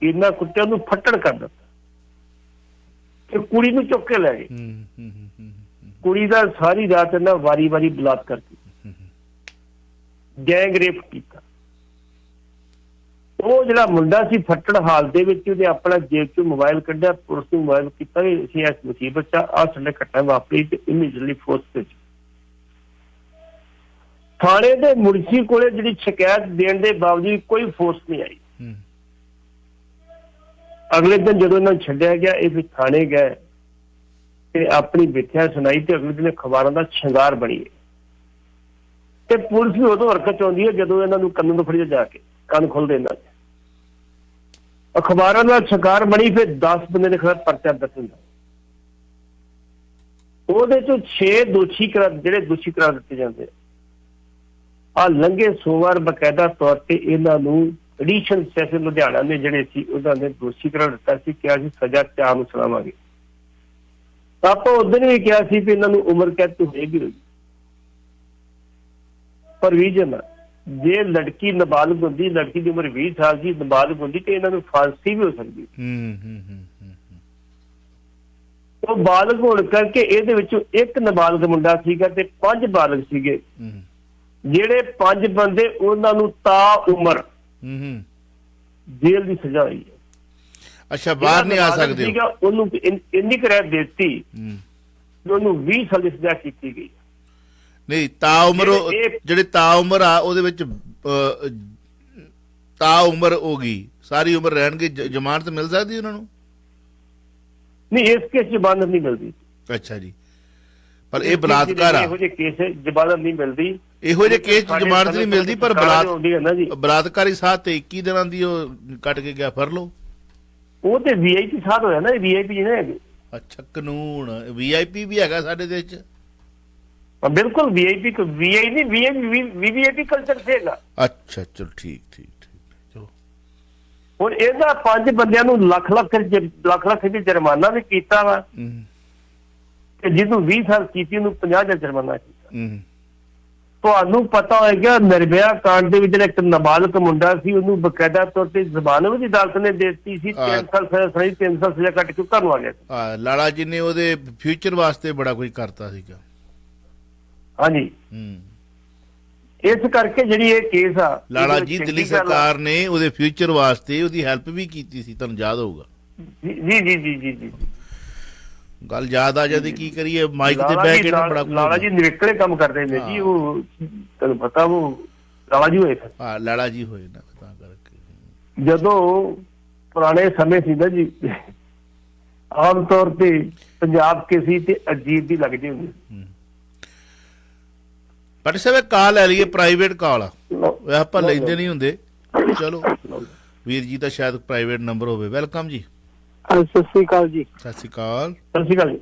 ਇਹਨਾਂ ਕੁੱਟਿਆ ਨੂੰ ਫੱਟੜ ਕਰ ਦਿੱਤਾ ਤੇ ਕੁੜੀ ਨੂੰ ਚੁੱਕ ਕੇ ਲੈ ਗਏ। ਕੁੜੀ ਦਾ ਸਾਰੀ ਰਾਤ ਇਹਨਾਂ ਵਾਰੀ ਬਲਾਤਕਾਰ ਕੀਤਾ, ਗੈਂਗ ਰੇਪ ਕੀਤਾ। ਉਹ ਜਿਹੜਾ ਮੁੰਡਾ ਸੀ ਫੱਟੜ ਹਾਲ ਦੇ ਵਿੱਚ, ਉਹਨੇ ਆਪਣਾ ਜੇਬ ਚੋਂ ਮੋਬਾਈਲ ਕੱਢਿਆ, ਪੁਲਿਸ ਨੂੰ ਮੋਬਾਈਲ ਕੀਤਾ ਵੀ ਅਸੀਂ ਇਸ ਮੁਸੀਬਤ 'ਚ ਆ, ਸਾਡੇ ਘਟਨਾ ਵਾਪਰੀ, ਤੇ ਇਮੀਡੀਏਟਲੀ ਫੋਰਸ ਤੇ ਥਾਣੇ ਦੇ ਮੁਨਸ਼ੀ ਕੋਲੇ ਜਿਹੜੀ ਸ਼ਿਕਾਇਤ ਦੇਣ ਦੇ ਬਾਵਜੂਦ ਕੋਈ ਫੋਰਸ ਨਹੀਂ ਆਈ। ਅਗਲੇ ਦਿਨ ਜਦੋਂ ਇਹਨਾਂ ਨੂੰ ਛੱਡਿਆ ਗਿਆ, ਇਹ ਵੀ ਥਾਣੇ ਗਏ ਤੇ ਆਪਣੀ ਮਿੱਥਿਆ ਸੁਣਾਈ ਤੇ ਅਗਲੇ ਦਿਨ ਅਖਬਾਰਾਂ ਦਾ ਸ਼ਿੰਗਾਰ ਬਣੀ। ਤੇ ਪੁਲਿਸ ਵੀ ਉਦੋਂ ਹਰਕਤ 'ਚ ਆਉਂਦੀ ਹੈ ਜਦੋਂ ਇਹਨਾਂ ਨੂੰ ਕੰਨ ਨੂੰ ਫੜੀ ਜਾ ਕੇ ਕੰਨ ਖੋਲਦੇ ਇਹਨਾਂ ਦੇ। ਅਖਬਾਰਾਂ ਦਾ ਸ਼ਿਕਾਰ ਬਣੀ, ਫਿਰ 10 ਬੰਦੇ ਦੇ ਖਿਲਾਫ ਪਰਚਾ ਦਰਜ ਹੁੰਦਾ। ਉਹਦੇ ਚੋਂ 6 ਦੋਸ਼ੀ ਜਿਹੜੇ ਦੋਸ਼ੀ ਕਰਾ ਦਿੱਤੇ ਜਾਂਦੇ ਆ। ਲੰਘੇ ਸੋਮਵਾਰ ਬਕਾਇਦਾ ਤੌਰ ਤੇ ਇਹਨਾਂ ਨੂੰ ਐਡੀਸ਼ਨਲ ਸੈਸ਼ਨ ਲੁਧਿਆਣਾ ਨੇ ਜਿਹੜੇ ਸੀ ਉਹਨਾਂ ਨੇ ਦੋਸ਼ੀ ਕਰਾ ਦਿੱਤਾ ਸੀ, ਕਿਹਾ ਸੀ ਸਜ਼ਾ 4 ਨੂੰ ਸੁਣਾਵਾਂਗੇ। ਆਪਾਂ ਉਦੋਂ ਵੀ ਕਿਹਾ ਸੀ ਵੀ ਇਹਨਾਂ ਨੂੰ ਉਮਰ ਕੈਦ ਹੋਏਗੀ ਹੋਈ, ਪਰ ਵਿਜਨ ਜੇ ਲੜਕੀ ਨਾਬਾਲਗ ਹੁੰਦੀ, ਲੜਕੀ ਦੀ ਉਮਰ 20 ਸਾਲ ਦੀ ਨਾਬਾਲਗ ਹੁੰਦੀ ਤੇ ਇਹਨਾਂ ਨੂੰ ਫਾਂਸੀ ਵੀ ਹੋ ਸਕਦੀ। ਉਹ ਬਾਲਗ ਹੋਣ ਕਰਕੇ ਇਹਦੇ ਵਿੱਚੋਂ ਇੱਕ ਨਾਬਾਲਗ ਮੁੰਡਾ ਸੀਗਾ ਤੇ 5 ਬਾਲਗ ਸੀਗੇ। ਜਿਹੜੇ 5 ਬੰਦੇ ਉਹਨਾਂ ਨੂੰ ਤਾ ਉਮਰ ਜੇਲ੍ਹ ਦੀ ਸਜ਼ਾ ਹੋਈ ਹੈ। ਅੱਛਾ, ਬਾਹਰ ਨਹੀਂ ਆ ਸਕਦੇ ਸੀਗਾ, ਉਹਨੂੰ ਇੰਨੀ ਕਰਾਰ ਦਿੱਤੀ ਉਹਨੂੰ 20 ਸਾਲ ਦੀ ਸਜ਼ਾ ਕੀਤੀ ਗਈ। ਨਹੀਂ, ਤਾ ਉਮਰ ਜਿਹੜੇ ਤਾ ਉਮਰ ਆ ਉਹਦੇ ਵਿੱਚ ਤਾ ਉਮਰ ਹੋ ਗਈ, ਸਾਰੀ ਉਮਰ ਰਹਿਣਗੇ, ਜ਼ਮਾਨਤ ਮਿਲ ਸਕਦੀ ਉਹਨਾਂ ਨੂੰ? ਨਹੀਂ, ਇਸ ਕੇਸ ਜ਼ਮਾਨਤ ਨਹੀਂ ਮਿਲਦੀ। ਅੱਛਾ ਜੀ, ਪਰ ਇਹ ਬਲਾਤਕਾਰ ਆ, ਇਹੋ ਜਿਹੇ ਕੇਸ ਜ਼ਮਾਨਤ ਨਹੀਂ ਮਿਲਦੀ। ਇਹੋ ਜਿਹੇ ਕੇਸ ਜ਼ਮਾਨਤ ਨਹੀਂ ਮਿਲਦੀ, ਪਰ ਬਲਾਤਕਾਰੀ ਸਾਥ ਤੇ 21 ਦਿਨਾਂ ਦੀ ਉਹ ਕੱਟ ਕੇ ਗਿਆ, ਫੜ ਲਓ। ਉਹ ਤੇ ਵੀਆਈਪੀ ਸਾਥ ਹੋਇਆ ਨਾ, ਵੀਆਈਪੀ ਜਿਹਨੇ ਹੈਗੇ। ਅੱਛਾ, ਕਾਨੂੰਨ ਵੀਆਈਪੀ ਵੀ ਹੈਗਾ ਸਾਡੇ ਦੇਸ਼ 'ਚ? ਬਿਲਕੁਲ ਵੀਆਈਪੀ ਵੀਆਈਪੀ ਕਲਚਰ ਸੀਗਾ। ਅੱਛਾ, ਚਲੋ ਠੀਕ ਠੀਕ ਠੀਕ, ਚਲੋ। ਹੁਣ ਇਹਦਾ 5 ਬੰਦਿਆਂ ਨੂੰ ਲੱਖ ਲੱਖ ਦੀ ਜੁਰਮਾਨਾ ਵੀ ਕੀਤਾ ਵਾ, ਤੇ ਜਿਹਨੂੰ 20 ਸਾਲ ਕੀਤੀ ਉਹਨੂੰ 50 ਦਾ ਜੁਰਮਾਨਾ ਕੀਤਾ। ਤੁਹਾਨੂੰ ਪਤਾ ਹੋਏਗਾ ਨਿਰਭਇਆ ਕਾਂਡ ਦੇ ਵਿੱਚ ਜਿਹੜਾ ਇੱਕ ਨਾਬਾਲਗ ਮੁੰਡਾ ਸੀ ਉਹਨੂੰ ਬਕਾਇਦਾ ਤੌਰ ਤੇ ਜ਼ਮਾਨਤ ਦੀ ਅਦਾਲਤ ਨੇ ਦੇ ਦਿੱਤੀ ਸੀ, 3 ਸਾਲ ਸਜ਼ਾ ਸੁਣਾਈ, 3 ਸਾਲ ਸਜ਼ਾ ਕੱਟ ਕੇ ਘਰ ਨੂੰ ਆ ਗਿਆ। ਲਾਲਾ ਜੀ ਨੇ ਉਹਦੇ ਫਿਊਚਰ ਵਾਸਤੇ ਬੜਾ ਕੁਝ ਕਰਤਾ ਸੀਗਾ। ਹਾਂਜੀ, ਇਸ ਕਰਕੇ ਜਿਹੜੀ ਇਹ ਕੇਸ ਆ, ਲਾਲਾ ਜੀ ਦਿੱਲੀ ਸਰਕਾਰ ਨੇ ਉਹਦੇ ਫਿਊਚਰ ਵਾਸਤੇ ਉਹਦੀ ਹੈਲਪ ਵੀ ਕੀਤੀ ਸੀ, ਤੁਹਾਨੂੰ ਯਾਦ ਹੋਊਗਾ। ਜੀ ਜੀ ਜੀ ਜੀ ਜੀ, ਗੱਲ ਯਾਦ ਆ ਜਾਂਦੀ, ਕੀ ਕਰੀਏ, ਮਾਈਕ ਤੇ ਬਹਿ ਕੇ ਬੜਾ। ਲਾਲਾ ਜੀ ਨਿਵੇਕਲੇ ਕੰਮ ਕਰਦੇ ਨੇ ਜੀ, ਉਹ ਤੁਹਾਨੂੰ ਪਤਾ ਉਹ ਲਾਲਾ ਜੀ ਹੋਏ। ਹਾਂ, ਲਾਲਾ ਜੀ ਹੋਏ ਨਾ, ਤਾਂ ਕਰਕੇ। ਜਦੋਂ ਪੁਰਾਣੇ ਸਮੇਂ ਸੀ ਨਾ ਜੀ, ਆਮ ਤੌਰ ਤੇ ਪੰਜਾਬ ਕੇਸੀ ਤੇ ਅਜੀਤ ਦੀ ਲੱਗਦੀ ਹੁੰਦੀ। ਪਰ ਸਭ ਕਾਲ ਲੈ ਲਈਏ, ਪ੍ਰਾਈਵੇਟ ਕਾਲ ਆ, ਆਪਾਂ ਲੈਂਦੇ ਨਹੀਂ ਹੁੰਦੇ। ਚਲੋ, ਵੀਰ ਜੀ ਦਾ ਸ਼ਾਇਦ ਪ੍ਰਾਈਵੇਟ ਨੰਬਰ ਹੋਵੇ। ਵੈਲਕਮ ਜੀ। ਸਤਿ ਸ੍ਰੀ ਅਕਾਲ ਜੀ। ਸਤਿ ਸ੍ਰੀ ਅਕਾਲ। ਸਤਿ ਸ਼੍ਰੀ ਅਕਾਲ ਜੀ।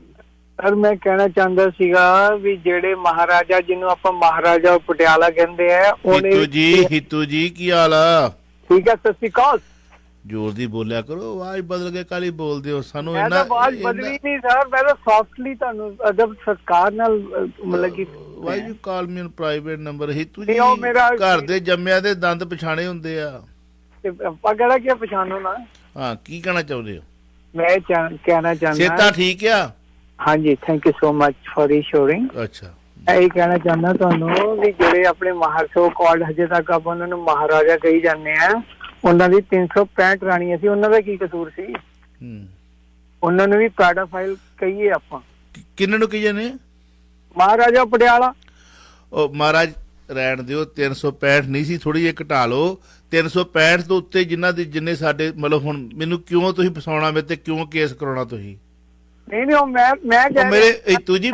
ਸਰ, ਮੈਂ ਕਹਿਣਾ ਚਾਹੁੰਦਾ ਸੀਗਾ ਵੀ ਜਿਹੜੇ ਮਹਾਰਾਜਾ, ਜਿਹਨੂੰ ਆਪਾਂ ਮਹਾਰਾਜਾ ਪਟਿਆਲਾ ਕਹਿੰਦੇ ਆ, ਹਿੱਤੂ ਜੀ ਕੀ ਹਾਲ ਆ? ਠੀਕ ਹੈ, ਸਤਿ ਸ੍ਰੀ ਅਕਾਲ। ਜ਼ੋਰ ਦੀ ਬੋਲਿਆ ਕਰੋ, ਆਵਾਜ਼ ਬਦਲ ਕੇ ਕਾਲੀ ਬੋਲਦੇ ਹੋ ਸਾਨੂੰ। ਆਵਾਜ਼ ਬਦਲੀ ਨਹੀਂ ਸਰ, ਮੈਂ ਤਾਂ ਸੌਫਟਲੀ ਤੁਹਾਨੂੰ ਅਦਬ ਸਤਿਕਾਰ ਨਾਲ ਮਤਲਬ ਕਿ why you call me on private number. Hittu ji, ਘਰ ਦੇ ਜੰਮਿਆਂ ਦੇ ਦੰਦ ਪਛਾਣੇ ਹੁੰਦੇ ਆ, ਆਪਾਂ ਕਿਹੜਾ ਕੀ ਪਛਾਣੋ ਨਾ। ਹਾਂ, ਕੀ ਕਹਿਣਾ ਚਾਹੁੰਦੇ ਹੋ? ਮੈਂ ਕਹਿਣਾ ਚਾਹੁੰਦਾ, ਸਿਹਤਾਂ ਠੀਕ ਆ? ਹਾਂਜੀ, thank you so much for reassuring. ਅੱਛਾ, ਇਹ ਕਹਿਣਾ ਚਾਹੁੰਦਾ ਤੁਹਾਨੂੰ ਵੀ ਜਿਹੜੇ ਆਪਣੇ ਸੋ ਕਾਲਡ ਹਜੇ ਤੱਕ ਆਪਾਂ ਉਹਨਾਂ ਨੂੰ ਮਹਾਰਾਜਾ ਕਹੀ ਜਾਂਦੇ ਆ, ਉਹਨਾਂ ਦੀ 365 ਰਾਣੀਆਂ ਸੀ, ਉਹਨਾਂ ਦਾ ਕੀ ਕਸੂਰ ਸੀ? ਉਹਨਾਂ ਨੂੰ ਵੀ ਪੈਡੋਫਾਈਲ ਕਹੀਏ ਆਪਾਂ। ਕਿੰਨਾਂ ਨੂੰ ਕਹੀਏ ਨੇ? ਮਹਾਰਾਜਾ ਪਟਿਆਲਾ। ਉਹ ਮਹਾਰਾਜ ਰਹਿਣ ਦਿਓ, 365 ਨਹੀਂ ਸੀ, ਥੋੜੀ ਜਿਹੀ ਘਟਾ ਲਓ। 365 ਤੋਂ ਉੱਤੇ ਜਿੰਨੇ ਸਾਡੇ ਮਤਲਬ, ਹੁਣ ਮੈਨੂੰ ਕਿਉਂ ਤੁਸੀਂ ਫਸਾਉਣਾ, ਮੇਰੇ ਤੇ ਕਿਉਂ ਕੇਸ ਕਰਾਉਣਾ ਤੁਸੀਂ? ਨਹੀਂ ਮੈਂ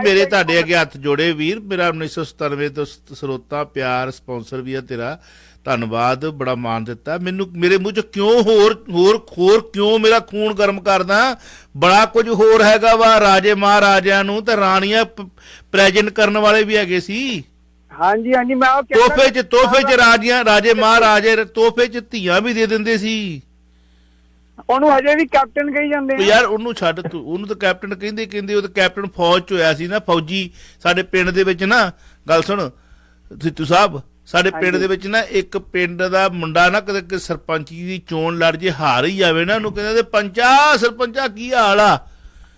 ਮੇਰੇ ਤੁਹਾਡੇ ਅੱਗੇ ਹੱਥ ਜੋੜੇ ਵੀਰ। ਮੇਰਾ 1997 ਤੋਂ ਸਰੋਤਾ ਪਿਆਰ ਸਪਾਂਸਰ ਵੀ ਆ ਤੇਰਾ, ਧੰਨਵਾਦ, ਬੜਾ ਮਾਣ ਦਿੱਤਾ ਮੈਨੂੰ। ਮੇਰੇ ਮੂੰਹ ਚ ਕਿਉਂ ਹੋਰ ਕਿਉਂ ਮੇਰਾ ਖੂਨ ਗਰਮ ਕਰਦਾ? ਬੜਾ ਕੁਝ ਹੋਰ ਹੈਗਾ ਵਾ। ਰਾਜੇ ਮਹਾਰਾਜਿਆਂ ਨੂੰ ਤੇ ਰਾਣੀਆਂ ਪ੍ਰੈਜੈਂਟ ਕਰਨ ਵਾਲੇ ਵੀ ਹੈਗੇ ਸੀ। ਹਾਂਜੀ ਹਾਂਜੀ, ਮੈਂ ਤੋਹਫੇ ਚ ਰਾਜੇ ਮਹਾਰਾਜੇ ਤੋਹਫੇ ਚ ਧੀਆਂ ਵੀ ਦੇ ਦਿੰਦੇ ਸੀ। ਉਹਨੂੰ ਹਜੇ ਵੀ ਕੈਪਟਨ ਕਹੀ ਜਾਂਦੇ ਆ ਯਾਰ। ਉਹਨੂੰ ਛੱਡ ਤੂੰ, ਉਹਨੂੰ ਤਾਂ ਕੈਪਟਨ ਕਹਿੰਦੇ ਉਹ ਤਾਂ ਕੈਪਟਨ ਫੌਜ ਚ ਹੋਇਆ ਸੀ ਨਾ, ਫੌਜੀ। ਸਾਡੇ ਪਿੰਡ ਦੇ ਵਿੱਚ ਨਾ, ਗੱਲ ਸੁਣ ਸਿੱਧੂ ਸਾਹਿਬ, ਸਾਡੇ ਪਿੰਡ ਦੇ ਵਿੱਚ ਨਾ ਇੱਕ ਪਿੰਡ ਦਾ ਮੁੰਡਾ ਨਾ ਕਦੇ ਸਰਪੰਚੀ ਦੀ ਚੋਣ ਲੜ ਜੇ ਹਾਰ ਹੀ ਜਾਵੇ ਨਾ, ਉਹਨੂੰ ਕਹਿੰਦੇ ਸਰਪੰਚਾ ਕੀ ਹਾਲ ਆ?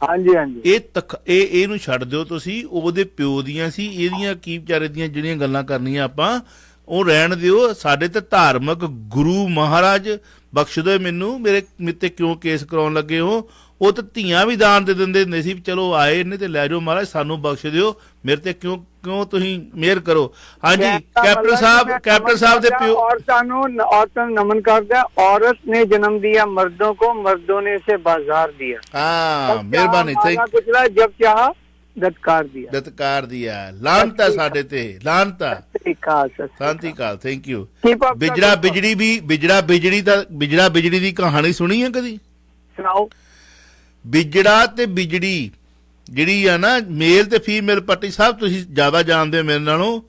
ਹਾਂਜੀ ਹਾਂਜੀ। ਇਹਨੂੰ ਛੱਡ ਦਿਓ ਤੁਸੀਂ, ਉਹਦੇ ਪਿਓ ਦੀਆਂ ਸੀ, ਇਹਦੀਆਂ ਕੀ ਵਿਚਾਰੇ ਦੀਆਂ ਜਿਹੜੀਆਂ ਗੱਲਾਂ ਕਰਨੀਆਂ ਆਪਾਂ ਉਹ ਰਹਿਣ ਦਿਓ। ਸਾਡੇ ਤੇ ਧਾਰਮਿਕ ਗੁਰੂ ਮਹਾਰਾਜ ਬਖਸ਼ ਦਿਓ ਮੈਨੂੰ, ਮੇਰੇ ਤੇ ਕਿਉਂ ਕੇਸ ਕਰਾਉਣ ਲੱਗੇ ਹੋ? ਉਹ ਤਾਂ ਧੀਆਂ ਵੀ ਦਾਨ ਦੇ ਦਿੰਦੇ ਹੁੰਦੇ ਸੀ, ਚਲੋ ਆਏ ਇਹਨੇ ਤੇ ਲੈ ਜਾਓ ਮਹਾਰਾਜ, ਸਾਨੂੰ ਬਖਸ਼ ਦਿਓ, ਮੇਰੇ ਤੇ ਕਿਉਂ ਤੁਸੀਂ ਮਿਹਰ ਕਰੋ। ਹਾਂਜੀ, ਕੈਪਟਨ ਸਾਹਿਬ ਦੇ ਪਿਓ। ਔਰਤਾਂ ਨੂੰ ਨਮਨ ਕਰਦਾ, ਔਰਤ ਨੇ ਜਨਮ ਦਿया मर्दों को, मर्दों ने इसे बाजार दिया। हाँ, ਮਿਹਰਬਾਨੀ। ਜਬ ਚਾਹਾ ਦਤਕਾਰ ਦਿਆ। ਲਾਨਤ ਹੈ ਸਾਡੇ ਤੇ, ਲਾਨਤ। ਅਕਾਲ, ਸਤਿ ਸ਼੍ਰੀ ਸ਼ਾਂਤੀ ਕਾਲ, thank you. Keep up the ਬਿਜੜਾ good work. ਬਿਜੜੀ ਵੀ ਬਿਜੜਾ ਬਿਜੜੀ ਦੀ ਕਹਾਣੀ ਸੁਣੀ ਹੈ ਕਦੀ? ਸੁਣਾਓ। ਬਿਜੜਾ ਤੇ ਬਿਜੜੀ ਜਿਹੜੀ ਆ ਨਾ, ਮੇਲ ਤੇ ਫੀਮੇਲ ਪੱਟੀ ਸਾਹਿਬ ਤੁਸੀਂ ਜ਼ਿਆਦਾ ਜਾਣਦੇ ਹੋ ਮੇਰੇ ਨਾਲੋਂ।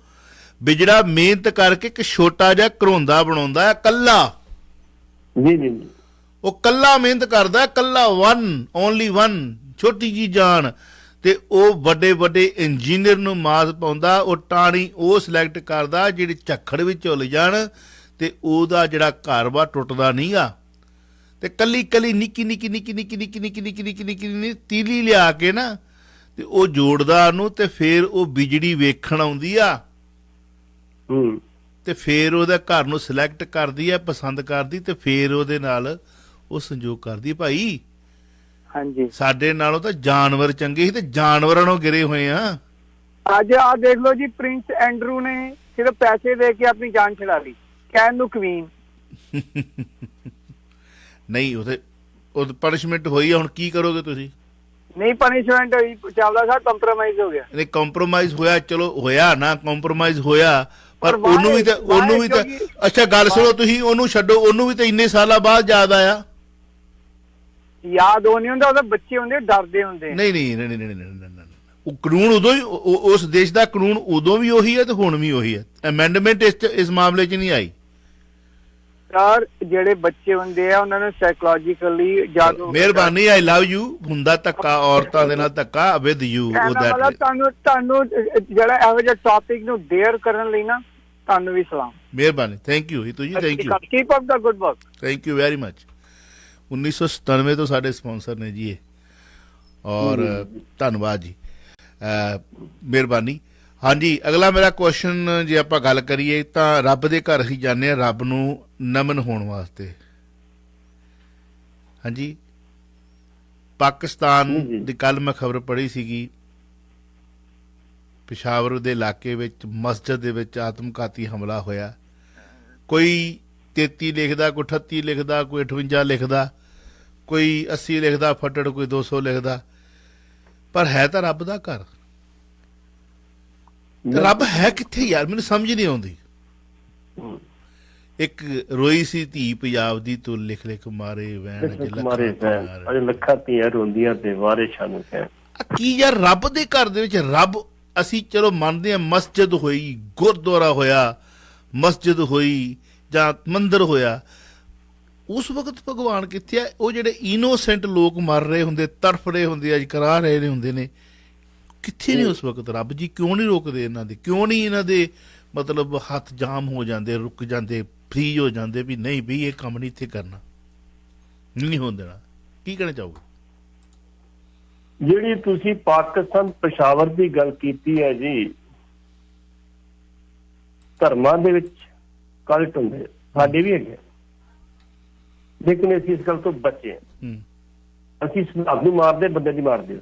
ਬਿਜੜਾ ਮਿਹਨਤ ਕਰਕੇ ਇੱਕ ਛੋਟਾ ਜਿਹਾ ਘਰੋਂਦਾ ਬਣਾਉਂਦਾ ਹੈ, ਕੱਲਾ। ਜੀ ਜੀ ਜੀ। ਉਹ ਕੱਲਾ ਮਿਹਨਤ ਕਰਦਾ, ਕੱਲਾ, ਵਨ ਓਨਲੀ ਵਨ, ਛੋਟੀ ਜੀ ਜਾਨ। ਤੇ ਉਹ ਵੱਡੇ ਵੱਡੇ ਇੰਜੀਨੀਅਰ ਨੂੰ ਮਾਤ ਪਾਉਂਦਾ। ਉਹ ਟਾਣੀ ਉਹ ਸਿਲੈਕਟ ਕਰਦਾ ਜਿਹੜੀ ਝੱਖੜ ਵਿੱਚ ਝੁੱਲ ਜਾਣ ਤੇ ਉਹਦਾ ਜਿਹੜਾ ਘਰ ਵਾ ਟੁੱਟਦਾ ਨਹੀਂਗਾ। ਤੇ ਕੱਲੀ ਕੱਲੀ ਨਿੱਕੀ ਨਿੱਕੀ ਨਿੱਕੀ ਨਿੱਕੀ ਨਿੱਕੀ ਨਿੱਕੀ ਨਿੱਕੀ ਨਿੱਕੀ ਨਿੱਕੀ ਨਿੱਕੀ ਤੀਲੀ ਲਿਆ ਕੇ ਨਾ ਤੇ ਉਹ ਜੋੜਦਾ ਉਹਨੂੰ। ਤੇ ਫਿਰ ਉਹ ਬਿਜੜੀ ਵੇਖਣ ਆਉਂਦੀ ਆ ਤੇ ਫਿਰ ਉਹਦੇ ਘਰ ਨੂੰ ਸਿਲੈਕਟ ਕਰਦੀ ਆ, ਪਸੰਦ ਕਰਦੀ, ਤੇ ਫਿਰ ਉਹਦੇ ਨਾਲ ਉਹ ਸੰਜੋਗ ਕਰਦੀ। ਭਾਈ ਹਾਂਜੀ, ਸਾਡੇ ਨਾਲੋਂ ਤਾਂ ਜਾਨਵਰ ਚੰਗੇ ਸੀ ਤੇ ਜਾਨਵਰਾਂ ਨੂੰ ਗਿਰੇ ਹੋਏ ਆ। ਅੱਜ ਆ ਦੇਖ ਲਓ ਜੀ, ਪ੍ਰਿੰਸ ਐਂਡਰੂ ਨੇ ਸਿਰਫ ਪੈਸੇ ਦੇ ਕੇ ਆਪਣੀ ਜਾਨ ਛੁਡਾ ਲਈ, ਕਹਿਣ ਨੂੰ ਕਵੀਨ। ਨਹੀਂ, ਉਹ ਪਨਿਸ਼ਮੈਂਟ ਹੋਈ ਆ, ਹੁਣ ਕੀ ਕਰੋਗੇ ਤੁਸੀਂ? ਨਹੀਂ ਪਨਿਸ਼ਮੈਂਟ ਹੋਈ, ਚਾਵਲਾ ਸਾਹਿਬ ਕੰਪਰੋਮਾਈਜ਼ ਹੋ ਗਿਆ। ਨਹੀਂ, ਕੰਪਰੋਮਾਈਜ਼ ਹੋਇਆ, ਚਲੋ ਹੋਇਆ ਨਾ, ਕੰਪਰੋਮਾਈਜ਼ ਹੋਇਆ, ਪਰ ਪਰ ਉਹਨੂੰ ਵੀ ਤਾਂ ਅੱਛਾ ਗੱਲ ਸੁਣੋ, ਤੁਸੀਂ ਉਹਨੂੰ ਛੱਡੋ, ਉਹਨੂੰ ਵੀ ਤਾਂ ਇੰਨੇ ਸਾਲਾਂ ਬਾਅਦ ਯਾਦ ਆਇਆ। ਯਾਦ ਉਹ ਨਹੀਂ ਹੁੰਦਾ, ਉਹਦੇ ਬੱਚੇ ਹੁੰਦੇ, ਡਰਦੇ ਹੁੰਦੇ। ਨਹੀਂ ਨਹੀਂ ਨਹੀਂ ਨਹੀਂ ਨਹੀਂ, ਉਹ ਕਾਨੂੰਨ ਉਦੋਂ ਹੀ, ਉਸ ਦੇਸ਼ ਦਾ ਕਾਨੂੰਨ ਉਦੋਂ ਵੀ ਉਹੀ ਹੈ ਤੇ ਹੁਣ ਵੀ ਉਹੀ ਹੈ। ਅਮੈਂਡਮੈਂਟ ਇਸ ਮਾਮਲੇ 'ਚ ਨਹੀਂ ਆਈ। ਯਾਰ ਜਿਹੜੇ ਬੱਚੇ ਹੁੰਦੇ ਆ ਉਹਨਾਂ ਨੂੰ ਸਾਈਕੋਲੋਜੀਕਲੀ ਜਾਗਰੂਕ। ਮਿਹਰਬਾਨੀ, ਆਈ ਲਵ ਯੂ। ਹੁੰਦਾ ਧੱਕਾ ਔਰਤਾਂ ਦੇ ਨਾਲ, ਧੱਕਾ ਵਿਦ ਯੂ। ਤੁਹਾਨੂੰ ਜਿਹੜਾ ਇਹੋ ਜਿਹੇ ਟੌਪਿਕ ਨੂੰ ਡੇਅਰ ਕਰਨ ਲਈ ਨਾ, ਤੁਹਾਨੂੰ ਵੀ ਸਲਾਮ। ਮਿਹਰਬਾਨੀ, ਥੈਂਕ ਯੂ ਹਿਤੂ ਜੀ, thank you, keep up the good work. Thank you very much. 1997 ਤੋਂ ਸਾਡੇ ਸਪਾਂਸਰ ਨੇ ਜੀ ਇਹ, ਔਰ ਧੰਨਵਾਦ ਜੀ, ਮਿਹਰਬਾਨੀ। ਹਾਂਜੀ, ਅਗਲਾ ਮੇਰਾ ਕੁਐਸਚਨ, ਜੇ ਆਪਾਂ ਗੱਲ ਕਰੀਏ ਤਾਂ ਰੱਬ ਦੇ ਘਰ ਅਸੀਂ ਜਾਂਦੇ ਹਾਂ ਰੱਬ ਨੂੰ ਨਮਨ ਹੋਣ ਵਾਸਤੇ। ਹਾਂਜੀ, ਪਾਕਿਸਤਾਨ ਦੀ ਕੱਲ ਮੈਂ ਖਬਰ ਪੜ੍ਹੀ ਸੀਗੀ, ਪਿਸ਼ਾਵਰ ਦੇ ਇਲਾਕੇ ਵਿੱਚ ਮਸਜਿਦ ਦੇ ਵਿੱਚ ਆਤਮਘਾਤੀ ਹਮਲਾ ਹੋਇਆ। ਕੋਈ 33 ਲਿਖਦਾ, ਕੋਈ 38 ਲਿਖਦਾ, ਕੋਈ 58 ਲਿਖਦਾ, ਕੋਈ 80 ਲਿਖਦਾ ਫਟੜ, ਕੋਈ 200 ਲਿਖਦਾ, ਪਰ ਹੈ ਤਾਂ ਰੱਬ ਦਾ ਘਰ। ਰੱਬ ਹੈ ਕਿੱਥੇ ਯਾਰ, ਮੈਨੂੰ ਸਮਝ ਨਹੀਂ ਆਉਂਦੀ। ਇੱਕ ਰੋਈ ਸੀ ਧੀ ਪੰਜਾਬ ਦੀ, ਤੂੰ ਲਿਖ ਲਿਖ ਮਾਰੇ ਵੈਣ ਲੱਖਾਂ ਧੀਆਂ ਰੋਂਦੀਆਂ ਤੇ ਵਾਰਿਸ਼ਾਂ ਨੂੰ ਕਹਿ। ਕੀ ਯਾਰ, ਰੱਬ ਦੇ ਘਰ ਦੇ ਵਿੱਚ ਰੱਬ, ਅਸੀਂ ਚਲੋ ਮੰਨਦੇ ਹਾਂ, ਮਸਜਿਦ ਹੋਈ, ਗੁਰਦੁਆਰਾ ਹੋਇਆ, ਮਸਜਿਦ ਹੋਈ ਜਾਂ ਮੰਦਿਰ ਹੋਇਆ, ਉਸ ਵਕਤ ਭਗਵਾਨ ਕਿੱਥੇ ਆ? ਉਹ ਜਿਹੜੇ ਇਨੋਸੈਂਟ ਲੋਕ ਮਰ ਰਹੇ ਹੁੰਦੇ, ਤੜਫ ਰਹੇ ਹੁੰਦੇ, ਅੱਜ ਕਰਾ ਰਹੇ ਹੁੰਦੇ ਨੇ, ਕਿੱਥੇ ਨੇ ਉਸ ਵਕਤ ਰੱਬ ਜੀ? ਕਿਉਂ ਨਹੀਂ ਰੋਕਦੇ ਇਹਨਾਂ ਦੇ? ਕਿਉਂ ਨਹੀਂ ਇਹਨਾਂ ਦੇ ਮਤਲਬ ਹੱਥ ਜਾਮ ਹੋ ਜਾਂਦੇ, ਰੁਕ ਜਾਂਦੇ, ਫ੍ਰੀ ਹੋ ਜਾਂਦੇ ਵੀ ਨਹੀਂ ਵੀ ਇਹ ਕੰਮ ਨਹੀਂ ਇੱਥੇ ਕਰਨਾ, ਨਹੀਂ ਹੋਣ ਦੇਣਾ? ਕੀ ਕਹਿਣਾ ਚਾਹੋਗੇ? ਜਿਹੜੀ ਤੁਸੀਂ ਪਾਕਿਸਤਾਨ ਪਸ਼ਾਵਰ ਦੀ ਗੱਲ ਕੀਤੀ ਹੈ ਜੀ, ਧਰਮਾਂ ਦੇ ਵਿੱਚ ਕਲਟ ਹੁੰਦੇ, ਸਾਡੇ ਵੀ ਹੈਗੇ, ਲੇਕਿਨ ਅਸੀਂ ਇਸ ਗੱਲ ਤੋਂ ਬਚੇ ਹਾਂ। ਅਸੀਂ ਸਿਧਾਂਤ ਨੂੰ ਮਾਰਦੇ, ਬੰਦੇ ਦੀ ਮਾਰਦੇ।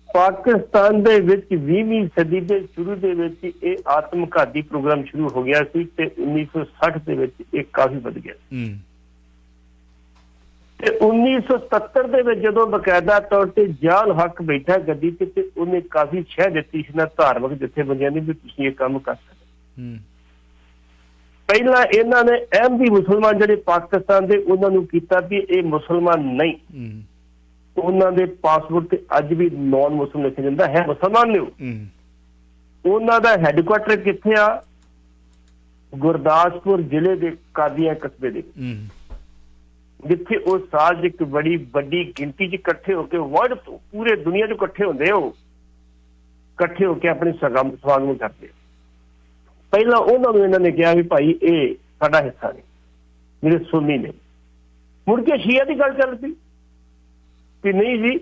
ਪਾਕਿਸਤਾਨ ਦੇ ਵਿੱਚ 20ਵੀਂ ਸਦੀ ਦੇ ਸ਼ੁਰੂ ਦੇ ਵਿੱਚ ਇਹ ਆਤਮਘਾਤੀ ਪ੍ਰੋਗਰਾਮ ਸ਼ੁਰੂ ਹੋ ਗਿਆ ਸੀ ਤੇ 1960 ਦੇ ਵਿੱਚ ਇਹ ਕਾਫੀ ਵੱਧ ਗਿਆ ਤੇ 1970 ਦੇ ਵਿੱਚ ਜਦੋਂ ਬਕਾਇਦਾ ਤੌਰ ਤੇ ਜਿਆਲ ਹੱਕ ਬੈਠਾ ਗੱਦੀ ਤੇ ਉਹਨੇ ਕਾਫੀ ਸ਼ਹਿ ਦਿੱਤੀ ਸੀ ਨਾ ਧਾਰਮਿਕ ਜਥੇਬੰਦੀਆਂ ਨੇ ਵੀ ਤੁਸੀਂ ਇਹ ਕੰਮ ਕਰ ਸਕਦੇ। ਪਹਿਲਾਂ ਇਹਨਾਂ ਨੇ ਅਹਿਮਦੀ ਮੁਸਲਮਾਨ ਜਿਹੜੇ ਪਾਕਿਸਤਾਨ ਦੇ, ਉਹਨਾਂ ਨੂੰ ਕੀਤਾ ਵੀ ਇਹ ਮੁਸਲਮਾਨ ਨਹੀਂ, ਉਹਨਾਂ ਦੇ ਪਾਸਪੋਰਟ ਤੇ ਅੱਜ ਵੀ ਨੌਨ ਮੁਸਲਿਮ ਲਿਖਿਆ ਜਾਂਦਾ ਹੈ, ਮੁਸਲਮਾਨ ਨੇ। ਉਹਨਾਂ ਦਾ ਹੈਡਕੁਆਟਰ ਕਿੱਥੇ ਆ? ਗੁਰਦਾਸਪੁਰ ਜ਼ਿਲ੍ਹੇ ਦੇ ਕਾਦੀਆਂ ਕਸਬੇ ਦੇ, ਜਿੱਥੇ ਉਹ ਸਾਜ ਇੱਕ ਬੜੀ ਵੱਡੀ ਗਿਣਤੀ 'ਚ ਇਕੱਠੇ ਹੋ ਕੇ ਵਰਲਡ ਤੋਂ, ਪੂਰੇ ਦੁਨੀਆ 'ਚ ਇਕੱਠੇ ਹੁੰਦੇ, ਉਹ ਇਕੱਠੇ ਹੋ ਕੇ ਆਪਣੇ ਸਮਾਗਮ ਕਰਦੇ। ਪਹਿਲਾਂ ਉਹਨਾਂ ਨੂੰ ਇਹਨਾਂ ਨੇ ਕਿਹਾ ਵੀ ਭਾਈ ਇਹ ਸਾਡਾ ਹਿੱਸਾ ਨਹੀਂ, ਜਿਹੜੇ ਸੁੰਨੀ ਨੇ। ਮੁੜ ਕੇ ਸ਼ੀਆ ਦੀ ਗੱਲ ਚੱਲ ਪਈ ਕਿ ਨਹੀਂ ਜੀ,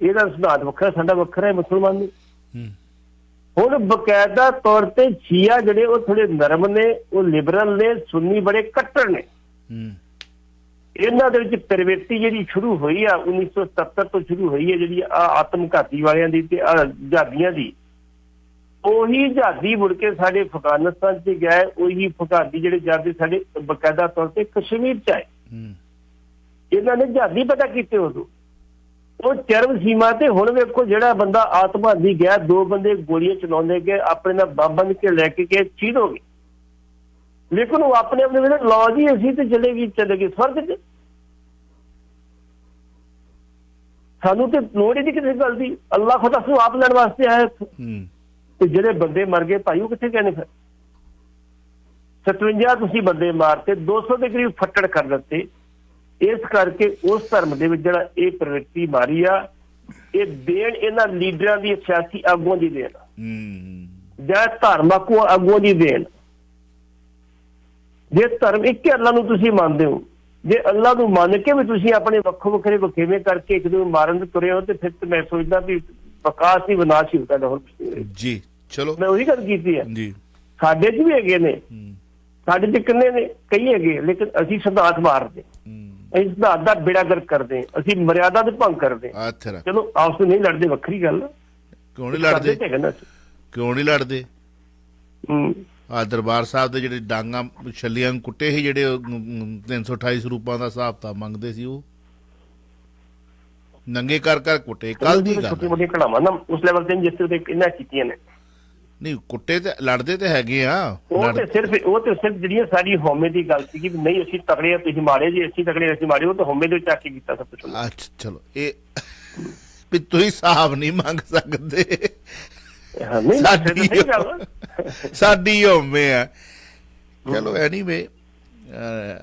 ਇਹਦਾ ਸਿਧਾਂਤ ਵੱਖਰਾ, ਸਾਡਾ ਵੱਖਰਾ ਹੈ, ਮੁਸਲਮਾਨ ਨੇ। ਹੁਣ ਬਕਾਇਦਾ ਤੌਰ ਤੇ ਸ਼ੀਆ ਜਿਹੜੇ ਉਹ ਥੋੜੇ ਨਰਮ ਨੇ, ਉਹ ਲਿਬਰਲ ਨੇ, ਸੁੰਨੀ ਬੜੇ ਕੱਟੜ ਨੇ। ਇਹਨਾਂ ਦੇ ਵਿੱਚ ਪ੍ਰਵਿਰਤੀ ਜਿਹੜੀ ਸ਼ੁਰੂ ਹੋਈ ਆ 1970 ਤੋਂ ਸ਼ੁਰੂ ਹੋਈ ਹੈ, ਜਿਹੜੀ ਆ ਆਤਮਘਾਤੀ ਵਾਲਿਆਂ ਦੀ ਤੇ ਆ ਜਹਾਦੀਆਂ ਦੀ, ਉਹੀ ਜਹਾਦੀ ਮੁੜ ਕੇ ਸਾਡੇ ਅਫਗਾਨਿਸਤਾਨ 'ਚ ਗਿਆ, ਉਹੀ ਫੁਕਾਦੀ ਜਿਹੜੇ ਜਾਂਦੇ ਸਾਡੇ ਬਕਾਇਦਾ ਤੌਰ ਤੇ ਕਸ਼ਮੀਰ 'ਚ ਆਏ। ਇਹਨਾਂ ਨੇ ਜਹਾਦੀ ਪਤਾ ਕੀਤੇ ਉਦੋਂ, ਉਹ ਚਰਮ ਸੀਮਾ ਤੇ ਹੁਣ ਵੇਖੋ ਜਿਹੜਾ ਬੰਦਾ ਆਤਮਹੱਤੀ ਗਿਆ, 2 ਬੰਦੇ ਗੋਲੀਆਂ ਚਲਾਉਂਦੇ ਗਏ, ਆਪਣੇ ਨਾਲ ਬੰਬ ਕੇ ਲੈ ਕੇ ਗਏ, ਸ਼ਹੀਦ ਹੋ ਗਏ। ਲੇਕਿਨ ਉਹ ਆਪਣੇ ਆਪਣੇ ਵੇਲੇ ਲਓ ਜੀ ਅਸੀਂ ਤੇ ਚਲੇ ਗਏ ਸਵਰਗ 'ਚ। ਸਾਨੂੰ ਤੇ ਲੋੜ ਹੀ ਨਹੀਂ ਕਿਸੇ ਗੱਲ ਦੀ। ਅੱਲਾਹ ਖੁਦਾ ਸਾਨੂੰ ਆਪ ਲੈਣ ਵਾਸਤੇ ਆਇਆ ਤੇ ਜਿਹੜੇ ਬੰਦੇ ਮਰ ਗਏ ਭਾਈ ਉਹ ਕਿੱਥੇ ਗਏ ਨੇ? ਫਿਰ 57 ਤੁਸੀਂ ਬੰਦੇ ਮਾਰਤੇ, 200 ਦੇ ਕਰੀਬ ਫੱਟੜ ਕਰ ਦਿੱਤੇ। ਇਸ ਕਰਕੇ ਉਸ ਧਰਮ ਦੇ ਵਿੱਚ ਜਿਹੜਾ ਇਹ ਪ੍ਰਵਿਰਤੀ ਮਾਰੀ ਆ, ਇਹ ਦੇਣ ਇਹਨਾਂ ਲੀਡਰਾਂ ਦੀ, ਸਿਆਸੀ ਆਗੂਆਂ ਦੀ ਦੇਣ ਜਾਂ ਧਾਰਮਿਕ ਆਗੂਆਂ ਦੀ ਦੇਣ। ਜੇ ਧਰਮ ਇੱਕ ਅੱਲਾਹ ਨੂੰ ਤੁਸੀਂ ਮੰਨਦੇ ਹੋ, ਜੇ ਅੱਲਾਹ ਨੂੰ ਮੰਨ ਕੇ ਵੀ ਤੁਸੀਂ ਆਪਣੇ ਵੱਖੋ ਵੱਖਰੇ ਵਖੇਵੇਂ ਕਰਕੇ ਇੱਕ ਦੂਜੇ ਨੂੰ ਮਾਰਨ ਤੇ ਤੁਰੇ ਹੋ, ਤੇ ਫਿਰ ਤੇ ਮੈਂ ਸੋਚਦਾ ਵੀ ਵਿਕਾਸ ਹੀ ਵਿਨਾਸ਼ ਹੀ ਹੁੰਦਾ। ਹੋਰ ਜੀ ਚਲੋ ਮੈਂ ਉਹੀ ਗੱਲ ਕੀਤੀ ਹੈ ਜੀ। ਸਾਡੇ 'ਚ ਵੀ ਹੈਗੇ ਨੇ, ਸਾਡੇ 'ਚ ਕਿੰਨੇ ਨੇ, ਕਈ ਹੈਗੇ, ਲੇਕਿਨ ਅਸੀਂ ਸਿਧਾਂਤ ਮਾਰਦੇ, ਅਸੀਂ ਸਿਧਾਂਤ ਦਾ ਬੇੜਾ ਗਰਕ ਕਰਦੇ, ਅਸੀਂ ਮਰਿਆਦਾ ਦੇ ਭੰਗ ਕਰਦੇ। ਚਲੋ ਆਪਸ ਵਿੱਚ ਨਹੀਂ ਲੜਦੇ, ਵੱਖਰੀ ਗੱਲ। ਕਿਉਂ ਨਹੀਂ ਲੜਦੇ? ਕਿਉਂ ਨਹੀਂ ਲੜਦੇ? ਆ ਦਰਬਾਰ ਸਾਹਿਬ ਦੇ ਜਿਹੜੇ ਡਾਂਗਾ ਛੱਲੀਆਂ ਕੁੱਟੇ ਸੀ, ਜਿਹੜੇ 328 ਰੂਪਾਂ ਦਾ ਹਿਸਾਬ ਤਾਂ ਮੰਗਦੇ ਸੀ, ਉਹ ਨੰਗੇ ਕਰ ਕੁੱਟੇ। ਕੱਲ ਦੀ ਗੱਲ ਛੋਟੀ ਮੋਟੀ ਘਟਨਾਵਾਂ ਨਾ ਉਸ ਲੈਵਲ ਤੇ ਜਿਸ ਤੇ ਇਹਨਾਂ ਕੀਤੀਆਂ ਨੇ। ਨਹੀਂ ਕੁੱਟੇ ਤੇ ਲੜਦੇ ਤੇ ਹੈਗੇ ਆ। ਉਹ ਤੇ ਸਿਰਫ ਜਿਹੜੀਆਂ ਸਾਡੀ ਹਉਮੈ ਦੀ ਗੱਲ ਸੀ ਕਿ ਨਹੀਂ ਅਸੀਂ ਤਕੜੇ ਆ ਤੁਸੀਂ ਮਾੜੇ ਜੀ, ਅਸੀਂ ਤਕੜੇ ਅਸੀਂ ਮਾੜੇ, ਉਹ ਤਾਂ ਹਉਮੈ ਦੇ ਚੱਕ ਕੇ ਕੀਤਾ ਸਭ ਕੁਝ। ਅੱਛਾ ਚਲੋ ਇਹ ਵੀ ਤੁਸੀਂ ਹਿਸਾਬ ਨਹੀਂ ਮੰਗ ਸਕਦੇ, ਸਾਡੀ ਹਉਮੈ ਆ। ਚਲੋ ਐਨੀਵੇ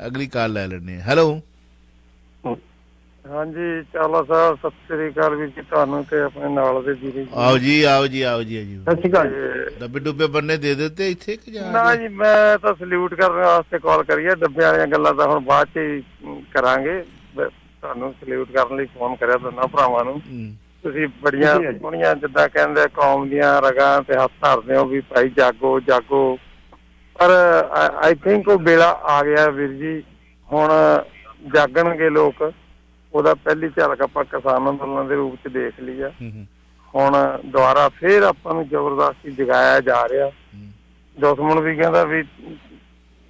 ਅਗਲੀ ਕਾਲ ਲੈ ਲੈਣੇ। ਹੈਲੋ। ਹਾਂਜੀ ਚਾਲਾ ਸਾਹਿਬ, ਸਤਿ ਸ੍ਰੀ ਅਕਾਲ ਵੀਰ ਜੀ ਤੁਹਾਨੂੰ ਤੇ ਆਪਣੇ ਨਾਲ ਦੇ ਵੀਰੇ। ਆਓ ਜੀ ਆਓ ਜੀ ਆਓ ਜੀ ਜੀ। ਸਤਿ ਸ਼੍ਰੀ ਅਕਾਲ। ਡੱਬੇ ਡੁੱਬੇ ਬੰਨੇ ਦੇ ਦਿੱਤੇ ਇੱਥੇ ਕਿ ਨਾ ਜੀ? ਮੈਂ ਤਾਂ ਸਲੂਟ ਕਰਨ ਵਾਸਤੇ ਕਾਲ ਕਰੀ ਹੈ, ਡੱਬੇ ਵਾਲੀਆਂ ਗੱਲਾਂ ਤਾਂ ਹੁਣ ਬਾਅਦ 'ਚ ਹੀ ਕਰਾਂਗੇ। ਤੁਹਾਨੂੰ ਸਲੂਟ ਕਰਨ ਲਈ ਫੋਨ ਕਰਿਆ ਦੋਨਾਂ ਭਰਾਵਾਂ ਨੂੰ। ਤੁਸੀਂ ਬੜੀਆਂ ਸੋਹਣੀਆਂ ਜਿੱਦਾਂ ਕਹਿੰਦੇ ਕੌਮ ਦੀਆਂ ਰਗਾਂ ਤੇ ਹੱਥ ਧਰਦੇ ਹੋ ਵੀ ਭਾਈ ਜਾਗੋ ਜਾਗੋ, ਪਰ ਆਈ ਥਿੰਕ ਉਹ ਵੇਲਾ ਆ ਗਿਆ ਵੀਰ ਜੀ, ਹੁਣ ਜਾਗਣਗੇ ਲੋਕ। ਉਹਦਾ ਪਹਿਲੀ ਝਲਕ ਆਪਾਂ ਕਿਸਾਨ ਅੰਦੋਲਨ ਦੇ ਰੂਪ 'ਚ ਦੇਖ ਲਈ ਆ। ਹੁਣ ਦੁਬਾਰਾ ਫੇਰ ਆਪਾਂ ਨੂੰ ਜ਼ਬਰਦਸਤੀ ਜਗਾਇਆ ਜਾ ਰਿਹਾ। ਦੁਸ਼ਮਣ ਵੀ ਕਹਿੰਦਾ ਵੀ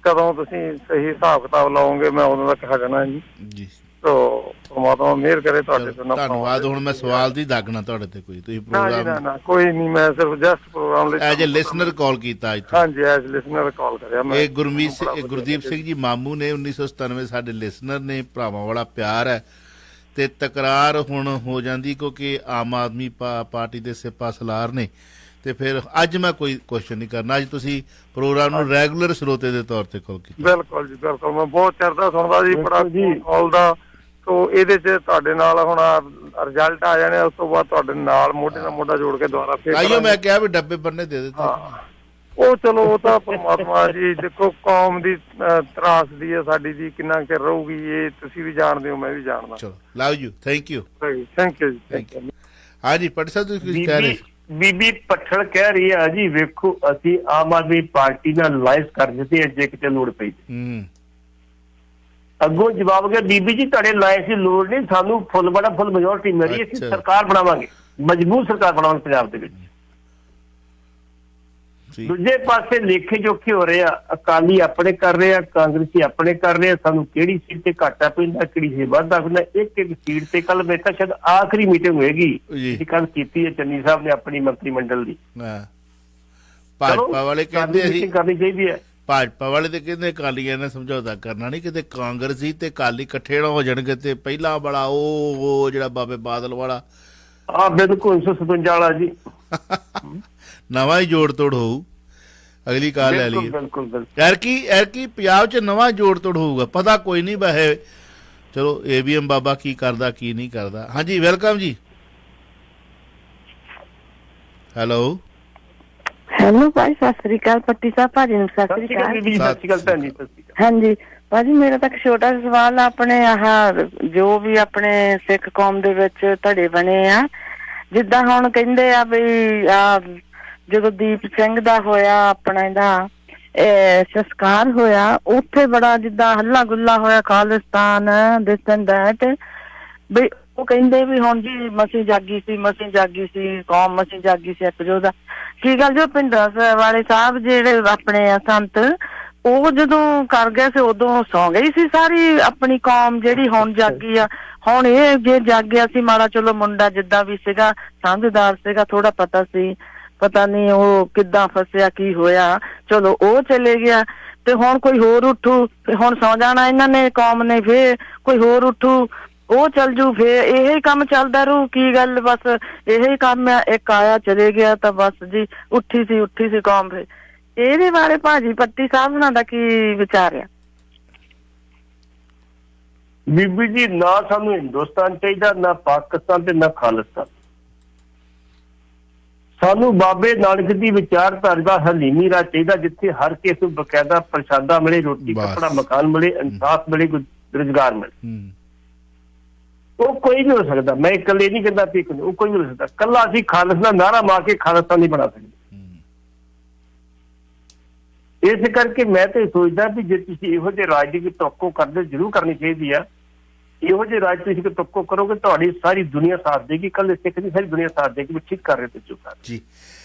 ਕਦੋਂ ਤੁਸੀਂ ਸਹੀ ਹਿਸਾਬ ਕਿਤਾਬ ਲਾਓਗੇ, ਮੈਂ ਉਦੋਂ ਤੱਕ ਹਟਣਾ ਜੀ। ਤੋ ਪਰਮਾਤਮਾ ਮਿਹਰ ਕਰੇ ਤੁਹਾਡੇ ਤੋਂ। ਧੰਨਵਾਦ। ਹੁਣ ਮੈਂ ਸਵਾਲ ਦੀ ਦਾਗਣਾ ਤੁਹਾਡੇ ਤੇ ਕੋਈ, ਤੁਸੀਂ ਪ੍ਰੋਗਰਾਮ ਨਾ ਕੋਈ ਨਹੀਂ, ਮੈਂ ਸਿਰਫ ਜਸਟ ਪ੍ਰੋਗਰਾਮ ਲਈ ਐਜ ਅ ਲਿਸਨਰ ਕਾਲ ਕੀਤਾ ਅੱਜ। ਹਾਂਜੀ ਐਜ ਲਿਸਨਰ ਕਾਲ ਕਰਿਆ ਮੈਂ। ਇਹ ਗੁਰਦੀਪ ਸਿੰਘ ਜੀ ਮਾਮੂ ਨੇ 1997 ਸਾਡੇ ਲਿਸਨਰ ਨੇ, ਭਰਾਵਾਂ ਵਾਲਾ ਪਿਆਰ ਹੈ ਤੇ ਤਕਰਾਰ ਹੁਣ ਹੋ ਜਾਂਦੀ ਕਿਉਂਕਿ ਆਮ ਆਦਮੀ ਪਾਰਟੀ ਦੇ ਸਿਪਾ ਸਲਾਰ ਨੇ। ਤੇ ਫਿਰ ਅੱਜ ਮੈਂ ਕੋਈ ਕੁਐਸਚਨ ਨਹੀਂ ਕਰਨਾ, ਅੱਜ ਤੁਸੀਂ ਪ੍ਰੋਗਰਾਮ ਨੂੰ ਰੈਗੂਲਰ ਸਰੋਤੇ ਦੇ ਤੌਰ ਤੇ ਕਾਲ ਕੀਤਾ। ਬਿਲਕੁਲ ਜੀ ਬਿਲਕੁਲ, ਮੈਂ ਬਹੁਤ ਚਿਰ ਦਾ ਸੁਣਦਾ ਜੀ ਬੜਾ ਕਾਲ ਦਾ। ਸੋ ਇਹਦੇ 'ਚ ਤੁਹਾਡੇ ਨਾਲ ਹੁਣ ਰਿਜ਼ਲਟ ਆ ਜਾਣੇ, ਉਸ ਤੋਂ ਬਾਅਦ ਤੁਹਾਡੇ ਨਾਲ ਮੋਢੇ ਨਾਲ ਮੋਢਾ ਜੋੜ ਕੇ ਦੁਬਾਰਾ ਫੇਰ ਆਈਓ। ਮੈਂ ਕਿਹਾ ਵੀ ਡੱਬੇ ਬੰਨੇ ਦੇ ਦਿੱਤੇ। ਉਹ ਚਲੋ ਉਹ ਤਾਂ ਪਰਮਾਤਮਾ ਜੀ, ਦੇਖੋ ਕੌਮ ਦੀ ਤਰਾਸਦੀ ਹੈ ਸਾਡੀ ਦੀ, ਕਿੰਨਾ ਚਿਰ ਰਹੂਗੀ ਇਹ ਤੁਸੀਂ ਵੀ ਜਾਣਦੇ ਹੋ, ਮੈਂ ਵੀ ਜਾਣਦਾ। ਚਲੋ love you, thank you. Thank you ਜੀ, ਥੈਂਕ ਯੂ। ਹਾਂਜੀ ਪਟਿਆਲਾ ਸਾਹਿਬ ਤੁਸੀਂ ਕੁਝ ਕਹਿ ਰਹੇ? ਬੀਬੀ ਪੱਠਲ ਕਹਿ ਰਹੀ ਆ ਜੀ, ਵੇਖੋ ਅਸੀਂ ਆਮ ਆਦਮੀ ਪਾਰਟੀ ਨਾਲ ਲਾਇਸ ਕਰ ਦਿੱਤੇ ਜੇ ਕਿਤੇ ਲੋੜ ਪਈ। ਅੱਗੋਂ ਜਵਾਬ ਗਿਆ ਬੀਬੀ ਜੀ ਤੁਹਾਡੇ ਲਾਇਸ ਦੀ ਲੋੜ ਨਹੀਂ, ਸਾਨੂੰ ਫੁੱਲ ਮੈਜੋਰਟੀ ਮਿਲੀ, ਅਸੀਂ ਸਰਕਾਰ ਬਣਾਵਾਂਗੇ, ਮਜ਼ਬੂਤ ਸਰਕਾਰ ਬਣਾਵਾਂਗੇ ਪੰਜਾਬ ਦੇ ਵਿੱਚ। ਦੂਜੇ ਪਾਸੇ ਲੇਖੇ ਜੋਖੇ ਹੋ ਰਹੇ ਆ, ਅਕਾਲੀ ਆਪਣੇ ਕਰ ਰਹੇ ਆ, ਕਾਂਗਰਸੀ ਆਪਣੇ ਕਰ ਰਹੇ ਆ, ਸਾਨੂੰ ਕਿਹੜੀ ਸੀਟ ਤੇ ਘਾਟਾ ਪੈਂਦਾ, ਕਿਹੜੀ ਸੀ ਵਾਧਾ ਪੈਂਦਾ। ਇੱਕ ਸੀਟ ਤੇ ਕੱਲ ਮੇਰੇ ਤਾਂ ਸ਼ਾਇਦ ਆਖਰੀ ਮੀਟਿੰਗ ਹੋਏਗੀ, ਕੱਲ ਕੀਤੀ ਹੈ ਚੰਨੀ ਸਾਹਿਬ ਨੇ ਆਪਣੀ ਮੰਤਰੀ ਮੰਡਲ ਦੀ। ਭਾਜਪਾ ਵਾਲੇ ਕਹਿੰਦੇ ਅਸੀਂ ਕਰਨੀ ਚਾਹੀਦੀ ਹੈ। ਭਾਜਪਾ ਵਾਲੇ ਤੇ ਕਹਿੰਦੇ ਅਕਾਲੀਆਂ ਨੇ ਸਮਝੌਤਾ ਕਰਨਾ ਨਹੀਂ, ਕਿਤੇ ਕਾਂਗਰਸੀ ਤੇ ਅਕਾਲੀ ਇਕੱਠੇ ਨਾ ਹੋ ਜਾਣਗੇ ਤੇ ਪਹਿਲਾਂ ਵਾਲਾ ਉਹ ਜਿਹੜਾ ਬਾਬੇ ਬਾਦਲ ਵਾਲਾ ਬਿਲਕੁਲ 157 ਵਾਲਾ ਜੀ ਨਵਾਂ ਹੀ ਜੋੜ ਤੋੜ ਹੋਊ। ਅਗਲੀ ਕਾਲ ਲੈ ਲਈ। ਐਰਕੀ ਪੰਜਾਬ 'ਚ ਨਵਾਂ ਜੋੜ ਤੋੜ ਹੋਊਗਾ, ਪਤਾ ਕੋਈ ਨਹੀਂ ਵੈਸੇ। ਚਲੋ ABM ਬਾਬਾ ਕੀ ਕਰਦਾ ਕੀ ਨਹੀਂ ਕਰਦਾ। ਹਾਂਜੀ ਵੈਲਕਮ ਜੀ। ਹੈਲੋ ਭਾਈ ਸਤਿ ਸ੍ਰੀ ਅਕਾਲ। ਪੱਟੀ ਸਾਹਿਬ ਭਾਜੀ ਨੂੰ ਸਤਿ ਸ੍ਰੀ ਅਕਾਲ। ਹਾਂਜੀ ਭਾਜੀ ਮੇਰਾ ਤਾਂ ਇੱਕ ਛੋਟਾ ਜਿਹਾ ਸਵਾਲ ਆ, ਆਪਣੇ ਆਹ ਜੋ ਵੀ ਆਪਣੇ ਸਿੱਖ ਕੌਮ ਦੇ ਵਿੱਚ ਧੜੇ ਬਣੇ ਆ, ਜਿੱਦਾਂ ਹੁਣ ਕਹਿੰਦੇ ਆ ਵੀ ਜਦੋਂ ਦੀਪ ਸਿੰਘ ਦਾ ਹੋਇਆ ਆਪਣਾ ਇਹਦਾ ਸੰਸਕਾਰ ਹੋਇਆ, ਉੱਥੇ ਬੜਾ ਜਿੱਦਾਂ ਹੱਲਾ ਗੁੱਲਾ ਹੋਇਆ, ਖਾਲਿਸਤਾਨ ਦਿਸ ਐਂਡ ਦੈਟ, ਵੀ ਉਹ ਕਹਿੰਦੇ ਵੀ ਹੁਣ ਜੀ ਮਸੀਂ ਜਾਗੀ ਸੀ ਕੌਮ, ਮਸੀਂ ਜਾਗੀ ਸੀ ਇੱਕ ਜੋ ਦਾ ਕੀ ਗੱਲ ਜੋ ਭਿੰਡਰਾਂ ਵਾਲੇ ਸਾਹਿਬ ਜਿਹੜੇ ਆਪਣੇ ਸੰਤ ਉਹ ਜਦੋਂ ਕਰ ਗਿਆ ਸੀ ਉਦੋਂ ਸੌਂ ਗਈ ਸੀ ਸਾਰੀ ਆਪਣੀ ਕੌਮ ਜਿਹੜੀ ਹੁਣ ਜਾਗੀ ਆ। ਹੁਣ ਇਹ ਜੇ ਜਾਗਿਆ ਸੀ ਮਾੜਾ, ਚਲੋ ਮੁੰਡਾ ਜਿੱਦਾਂ ਵੀ ਸੀਗਾ ਸਮਝਦਾਰ ਸੀਗਾ, ਥੋੜਾ ਪਤਾ ਸੀ, ਪਤਾ ਨਹੀਂ ਉਹ ਕਿੱਦਾਂ ਫਸਿਆ ਕੀ ਹੋਇਆ, ਚਲੋ ਉਹ ਚਲੇ ਗਿਆ। ਤੇ ਹੁਣ ਕੋਈ ਹੋਰ ਉੱਠੂ, ਹੁਣ ਸੌ ਜਾਣਾ ਇਹਨਾਂ ਨੇ ਕੌਮ ਨੇ, ਫੇਰ ਕੋਈ ਹੋਰ ਉੱਠੂ ਉਹ ਚੱਲ ਜੂ, ਫੇਰ ਇਹ ਕੰਮ ਚੱਲਦਾ ਰਹੂ। ਕੀ ਗੱਲ ਬਸ ਇਹ ਕੰਮ ਆ, ਇੱਕ ਆਇਆ ਚਲੇ ਗਿਆ ਤਾਂ ਬਸ ਜੀ ਉੱਠੀ ਸੀ ਕੌਮ। ਫੇਰ ਇਹਦੇ ਬਾਰੇ ਭਾਜੀ ਪੱਟੀ ਸਾਹਿਬ ਉਹਨਾਂ ਦਾ ਕੀ ਵਿਚਾਰ ਆ? ਬੀਬੀ ਜੀ, ਨਾ ਸਾਨੂੰ ਹਿੰਦੁਸਤਾਨ ਚਾਹੀਦਾ, ਨਾ ਪਾਕਿਸਤਾਨ ਤੇ ਨਾ ਖਾਲਿਸਤਾਨ। ਸਾਨੂੰ ਬਾਬੇ ਨਾਨਕ ਦੀ ਵਿਚਾਰਧਾਰਾ ਦਾ ਹਲੀਮੀ ਰਾਹ ਚਾਹੀਦਾ, ਜਿੱਥੇ ਹਰ ਕਿਸੇ ਨੂੰ ਬਕਾਇਦਾ ਪ੍ਰਸ਼ਾਦਾ ਮਿਲੇ, ਰੋਟੀ ਕੱਪੜਾ ਮਕਾਨ ਮਿਲੇ, ਇਨਸਾਫ ਮਿਲੇ, ਰੁਜ਼ਗਾਰ ਮਿਲੇ। ਉਹ ਕੋਈ ਨਹੀਂ ਹੋ ਸਕਦਾ। ਮੈਂ ਇਕੱਲੇ ਨਹੀਂ ਕਹਿੰਦਾ ਕਿ ਉਹ ਕੋਈ ਨਹੀਂ ਹੋ ਸਕਦਾ। ਕੱਲਾ ਅਸੀਂ ਖਾਲਿਸਤਾਨ ਨਾਰਾ ਮਾਰ ਕੇ ਖਾਲਿਸਤਾਨ ਨਹੀਂ ਬਣਾ ਸਕਦੇ। ਇਸ ਕਰਕੇ ਮੈਂ ਤੇ ਸੋਚਦਾ ਵੀ ਜੇ ਤੁਸੀਂ ਇਹੋ ਜਿਹੇ ਰਾਜ ਦੀ ਤੋਕੋ ਕਰਦੇ, ਜ਼ਰੂਰ ਕਰਨੀ ਚਾਹੀਦੀ ਆ। ਇਹੋ ਜਿਹੇ ਰਾਜ ਤੁਸੀਂ ਤੋਕੋ ਕਰੋਗੇ, ਤੁਹਾਡੀ ਸਾਰੀ ਦੁਨੀਆ ਸਾਥ ਦੇਗੀ। ਕੱਲ ਸਿੱਖ ਦੀ ਸਾਰੀ ਦੁਨੀਆ ਸਾਥ ਦੇਗੀ ਵੀ ਠੀਕ ਕਰ ਰਹੇ ਤੇ ਚੁੱਪ ਜੀ।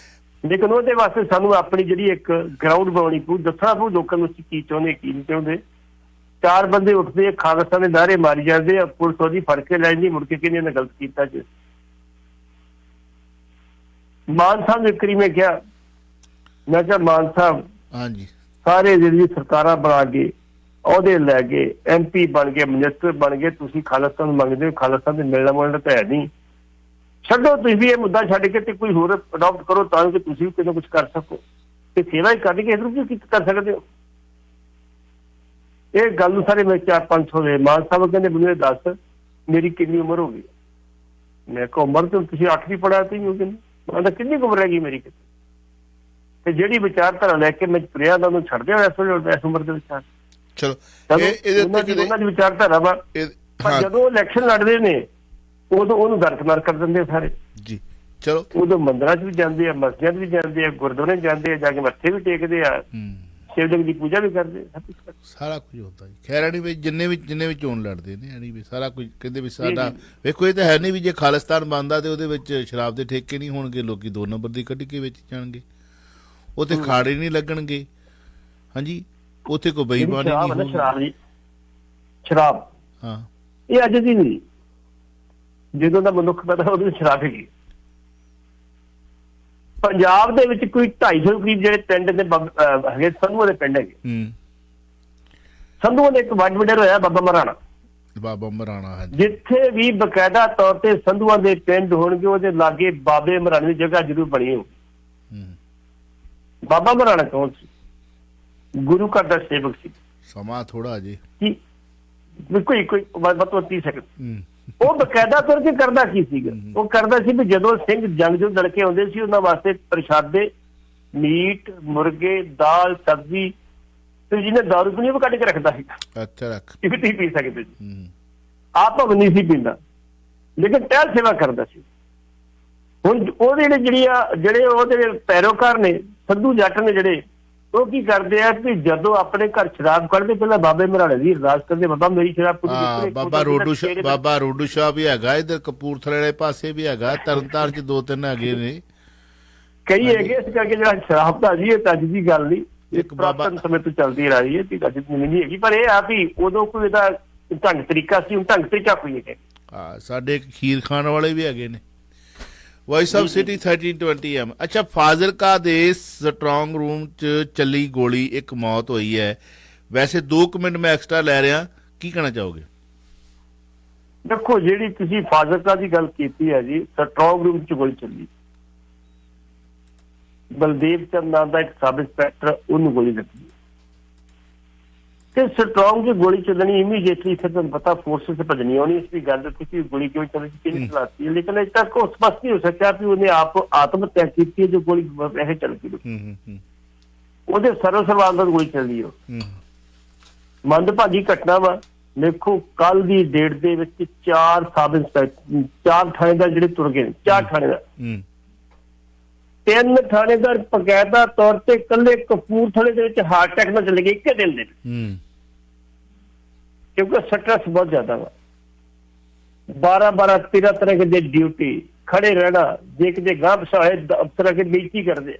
ਲੇਕਿਨ ਉਹਦੇ ਵਾਸਤੇ ਸਾਨੂੰ ਆਪਣੀ ਜਿਹੜੀ ਇੱਕ ਗਰਾਊਂਡ ਬਣਾਉਣੀ ਪਊ, ਦੱਸਣਾ ਪਊ ਲੋਕਾਂ ਨੂੰ ਅਸੀਂ ਕੀ ਚਾਹੁੰਦੇ ਕੀ ਨਹੀਂ ਚਾਹੁੰਦੇ। ਚਾਰ ਬੰਦੇ ਉੱਠਦੇ ਖਾਲਿਸਤਾਨ ਦੇ ਨਾਅਰੇ ਮਾਰੀ ਜਾਂਦੇ ਆ, ਪੁਲਿਸ ਉਹਦੀ ਫੜ ਕੇ ਲੈ ਜਾਂਦੀ, ਮੁੜ ਕੇ ਕਹਿੰਦੇ ਨੇ ਗਲਤ ਕੀਤਾ ਜੀ। ਮਾਨ ਸਾਹਿਬ ਨੂੰ ਇੱਕ ਵਾਰੀ ਮੈਂ ਕਿਹਾ, ਮੈਂ ਕਿਹਾ ਮਾਨ ਸਾਹਿਬ ਹਾਂਜੀ ਸਾਰੇ ਜਿਹੜੀ ਸਰਕਾਰਾਂ ਬਣਾ ਕੇ ਅਹੁਦੇ ਲੈ ਗਏ, MP ਬਣ ਗਏ, ਮਿਨਿਸਟਰ ਬਣ ਗਏ, ਤੁਸੀਂ ਖਾਲਿਸਤਾਨ ਮੰਗਦੇ ਹੋ, ਖਾਲਿਸਤਾਨ ਦੇ ਮਿਲਣਾ ਮੁਲਣਾ ਤਾਂ ਹੈ ਨਹੀਂ। ਛੱਡੋ ਤੁਸੀਂ ਵੀ ਇਹ ਮੁੱਦਾ ਛੱਡ ਕੇ ਤੇ ਕੋਈ ਹੋਰ ਅਡਾਪਟ ਕਰੋ ਤਾਂ ਕਿ ਤੁਸੀਂ ਵੀ ਕਿਤੇ ਕੁਝ ਕਰ ਸਕੋ ਤੇ ਸੇਵਾ ਹੀ ਕਰਨੀ। ਇਸ ਨੂੰ ਕੀ ਕਰ ਸਕਦੇ ਹੋ? ਇਹ ਗੱਲ ਨੂੰ ਸਾਰੇ ਮੈਂ 400-500 ਦੇ ਮਾਨ ਸਾਹਿਬ ਕਹਿੰਦੇ ਮੈਨੂੰ ਇਹ ਦੱਸ ਮੇਰੀ ਕਿੰਨੀ ਉਮਰ ਹੋ ਗਈ। ਮੈਂ ਕਿਹਾ ਉਮਰ ਤੇ ਤੁਸੀਂ 8ਵੀਂ ਪੜ੍ਹਿਆ ਸੀ। ਮੈਂ ਤਾਂ ਕਿੰਨੀ ਉਮਰ ਰਹਿ ਗਈ ਮੇਰੀ ਕਿਤੇ। ਤੇ ਜਿਹੜੀ ਵਿਚਾਰਧਾਰਾ ਲੈ ਕੇ ਮੈਂ ਤੁਰਿਆ ਦਾ ਉਹਨੂੰ ਛੱਡ ਦਿਆ ਇਸ ਉਮਰ ਦੇ ਵਿਚਾਰ। ਚਲੋ ਉਹਨਾਂ ਦੀ ਵਿਚਾਰਧਾਰਾ ਵਾ। ਪਰ ਜਦੋਂ ਇਲੈਕਸ਼ਨ ਲੜਦੇ ਨੇ ਉਦੋਂ ਉਹਨੂੰ ਦਰਕਨਾਰ ਕਰ ਦਿੰਦੇ ਸਾਰੇ ਜੀ। ਚਲੋ ਉਦੋਂ ਮੰਦਿਰਾਂ 'ਚ ਵੀ ਜਾਂਦੇ ਆ, ਮਸਜਿਦਾਂ 'ਚ ਵੀ ਜਾਂਦੇ ਆ, ਗੁਰਦੁਆਰੇ ਜਾਂਦੇ ਆ, ਜਾ ਕੇ ਮੱਥੇ ਵੀ ਟੇਕਦੇ ਆ, ਸ਼ਿਵਲਿੰਗ ਦੀ ਪੂਜਾ ਵੀ ਕਰਦੇ ਆ, ਸਾਰਾ ਕੁਝ ਹੁੰਦਾ ਜੀ। ਖੈਰ ਨਹੀਂ ਵੀ ਜਿੰਨੇ ਵੀ ਚੋਣ ਲੜਦੇ ਨੇ ਨਹੀਂ ਵੀ ਸਾਰਾ ਕੁਝ ਕਹਿੰਦੇ ਵੀ ਸਾਡਾ ਵੇਖੋ ਇਹ ਤਾਂ ਹੈ ਨਹੀਂ ਵੀ ਜੇ ਖਾਲਿਸਤਾਨ ਬਣਦਾ ਤੇ ਉਹਦੇ ਵਿੱਚ ਸ਼ਰਾਬ ਦੇ ਠੇਕੇ ਨਹੀਂ ਹੋਣਗੇ, ਲੋਕੀ 2 ਨੰਬਰ ਦੀ ਕੱਢ ਕੇ ਵੇਚ ਜਾਣਗੇ, ਉੱਥੇ ਖਾੜੇ ਨਹੀਂ ਲੱਗਣਗੇ। ਹਾਂਜੀ, ਉੱਥੇ ਕੋਈ ਬੇਈਮਾਨੀ ਨਹੀਂ ਹੋਊਗੀ। ਸ਼ਰਾਬ ਹਾਂ ਇਹ ਅੱਜ ਦੀ ਨਹੀਂ, ਜਦੋਂ ਦਾ ਮਨੁੱਖ ਪੈਦਾ ਉਹਦੇ ਵਿੱਚ ਸ਼ਰਾਬ ਹੈਗੀ। ਪੰਜਾਬ ਦੇ ਵਿੱਚ ਕੋਈ 250 ਕਰੀਬ ਜਿਹੜੇ ਪਿੰਡ ਨੇ ਹੈਗੇ ਸੰਧੂਆਂ ਦੇ ਪਿੰਡ ਹੈਗੇ। ਸੰਧੂਆਂ ਦੇ ਇੱਕ ਵੱਡ ਵਡੇਰ ਹੋਇਆ ਬਾਬਾ ਮਰਾਣਾ, ਜਿੱਥੇ ਵੀ ਬਕਾਇਦਾ ਤੌਰ ਤੇ ਸੰਧੂਆਂ ਦੇ ਪਿੰਡ ਹੋਣਗੇ ਉਹਦੇ ਲਾਗੇ ਬਾਬੇ ਮਰਾਣੇ ਦੀ ਜਗ੍ਹਾ ਜ਼ਰੂਰ ਬਣੀ ਹੋ। ਬਾਬਾ ਮਰਾਣਾ ਕੌਣ ਸੀ? ਗੁਰੂ ਘਰ ਦਾ ਸੇਵਕ ਸੀ। ਸਮਾਂ ਥੋੜਾ ਜੀ ਕੋਈ 30 ਸੈਕਿੰਡ। ਉਹ ਬਕਾਇਦਾ ਤੌਰ ਤੇ ਕਰਦਾ ਕੀ ਸੀਗਾ? ਉਹ ਕਰਦਾ ਸੀ ਵੀ ਜਦੋਂ ਸਿੰਘ ਜੰਗ ਜੋ ਲੜ ਕੇ ਆਉਂਦੇ ਸੀ ਉਹਨਾਂ ਵਾਸਤੇ ਪ੍ਰਸ਼ਾਦੇ, ਮੀਟ, ਮੁਰਗੇ, ਦਾਲ, ਸਬਜ਼ੀ ਤੇ ਜਿਹਨੇ ਦਾਰੂ ਪੀਣੀ ਉਹ ਕੱਢ ਕੇ ਰੱਖਦਾ ਸੀ। ਅੱਛਾ, ਰੱਖ ਇਹ ਵੀ ਤੁਸੀਂ ਪੀ ਸਕਦੇ ਜੀ। ਆਪ ਨਹੀਂ ਸੀ ਪੀਂਦਾ ਲੇਕਿਨ ਟਹਿਲ ਸੇਵਾ ਕਰਦਾ ਸੀ। ਹੁਣ ਉਹਦੇ ਜਿਹੜੇ ਉਹਦੇ ਪੈਰੋਕਾਰ ਨੇ ਸੰਧੂ ਜੱਟ ਨੇ ਜਿਹੜੇ ਉਹ ਕੀ ਕਰਦੇ ਆ ਕਿ ਜਦੋਂ ਆਪਣੇ ਘਰ ਸ਼ਰਾਬ ਕੱਢਦੇ ਪਹਿਲਾਂ ਬਾਬੇ ਮਰਾਣੇ ਦੀ ਅਰਦਾਸ ਕਰਦੇ, ਬਾਬਾ ਮੇਰੀ ਸ਼ਰਾਬ ਬਾਬਾ ਰੋਡੂ ਸ਼ਾਹ ਵੀ ਹੈਗਾ, ਇਧਰ ਕਪੂਰਥਲੇ ਵਾਲੇ ਪਾਸੇ ਵੀ ਹੈਗਾ, ਤਰਨਤਾਰਨ ਚ 2-3 ਹੈਗੇ ਨੇ, ਕਈ ਹੈਗੇ। ਇਸ ਕਰਕੇ ਜਿਹੜਾ ਸ਼ਰਾਬ ਦਾ ਜੀ ਇਹ ਅੱਜ ਦੀ ਗੱਲ ਨਹੀਂ, ਇੱਕ ਪੁਰਾਤਨ ਸਮੇਂ ਤੋਂ ਚੱਲਦੀ ਆ ਰਹੀ ਹੈ, ਅੱਜ ਨਹੀਂ ਹੈਗੀ। ਪਰ ਇਹ ਆ ਵੀ ਉਦੋਂ ਕੋਈ ਇਹਦਾ ਢੰਗ ਤਰੀਕਾ ਸੀ, ਹੁਣ ਢੰਗ ਤਰੀਕਾ ਕੋਈ ਹੈ। ਸਾਡੇ ਇੱਕ ਖੀਰ ਖਾਣ ਵਾਲੇ ਵੀ ਹੈਗੇ ਨੇ। Voice of city 1320M। ਅੱਛਾ, ਫਾਜ਼ਿਲਕਾ ਦੇ ਸਟਰੋਂਗ ਰੂਮ 'ਚ ਚੱਲੀ ਗੋਲੀ, ਇੱਕ ਮੌਤ ਹੋਈ ਹੈ। ਵੈਸੇ 2 ਮਿੰਟ ਮੈਂ ਐਕਸਟਰਾ ਲੈ ਰਿਹਾ, ਕੀ ਕਹਿਣਾ ਚਾਹੋਗੇ? ਦੇਖੋ, ਜਿਹੜੀ ਤੁਸੀਂ ਫਾਜ਼ਿਲਕਾ ਦੀ ਗੱਲ ਕੀਤੀ ਹੈ ਜੀ, ਸਟਰੋਂਗ ਰੂਮ 'ਚ ਗੋਲੀ ਚੱਲੀ। ਬਲਦੇਵ ਚੰਦ ਨਾਮ ਦਾ ਇੱਕ ਸਬ ਇੰਸਪੈਕਟਰ, ਉਹਨੂੰ ਗੋਲੀ ਲੱਗੀ ਤੇ ਸਟਰੋਂਗ 'ਚ ਗੋਲੀ ਚੱਲਣੀ ਇਮੀਡੀਏਟਲੀ ਫਿਰ ਤੁਹਾਨੂੰ ਪਤਾ ਫੋਰਸਿਸ ਭੱਜਣੀ ਆਉਣੀ। ਇਸ ਦੀ ਗੱਲ ਤੁਸੀਂ ਗੋਲੀ ਕਿਉਂ ਚੱਲੀ, ਕਿਹਨੇ ਚਲਾਤੀ ਹੈ, ਲੇਕਿਨ ਅਜੇ ਤੱਕ ਉਹ ਸਪਸ਼ਟ ਨਹੀਂ ਹੋ ਸਕਿਆ ਵੀ ਉਹਨੇ ਆਤਮ ਹੱਤਿਆ ਕੀਤੀ ਹੈ ਜੋ ਗੋਲੀ ਇਹ ਚੱਲ ਗਈ। ਉਹਦੇ ਸਰਵਾਂ ਦਾ ਗੋਲੀ ਚੱਲੀ। ਉਹ ਮੰਦਭਾਗੀ ਘਟਨਾ ਵਾ। ਦੇਖੋ, ਕੱਲ ਦੀ ਡੇਟ ਦੇ ਵਿੱਚ 4 ਸਬ ਇੰਸਪੈਕਟਰ, 4 ਥਾਣੇਦਾਰ ਜਿਹੜੇ ਤੁਰ ਗਏ ਨੇ, 4 ਥਾਣੇਦਾਰ, 3 ਥਾਣੇਦਾਰ ਬਕਾਇਦਾ ਤੌਰ ਤੇ ਇਕੱਲੇ ਕਪੂਰਥਲੇ ਦੇ ਵਿੱਚ ਹਾਰਟ ਅਟੈਕ ਨਾਲ ਚਲੇ ਗਏ ਇੱਕ ਦਿਨ ਦੇ, ਕਿਉਂਕਿ ਸਟ੍ਰੈਸ ਬਹੁਤ ਜ਼ਿਆਦਾ ਵਾ। 12-12 13 ਤਰ੍ਹਾਂ ਦੀ ਡਿਊਟੀ, ਖੜੇ ਰਹਿਣਾ, ਜੇ ਕਿਤੇ ਗਾਂਹ ਪਛਾਏ ਅਫਸਰ ਆ ਕੇ ਬੇਇੱਜ਼ਤੀ ਕਰਦੇ।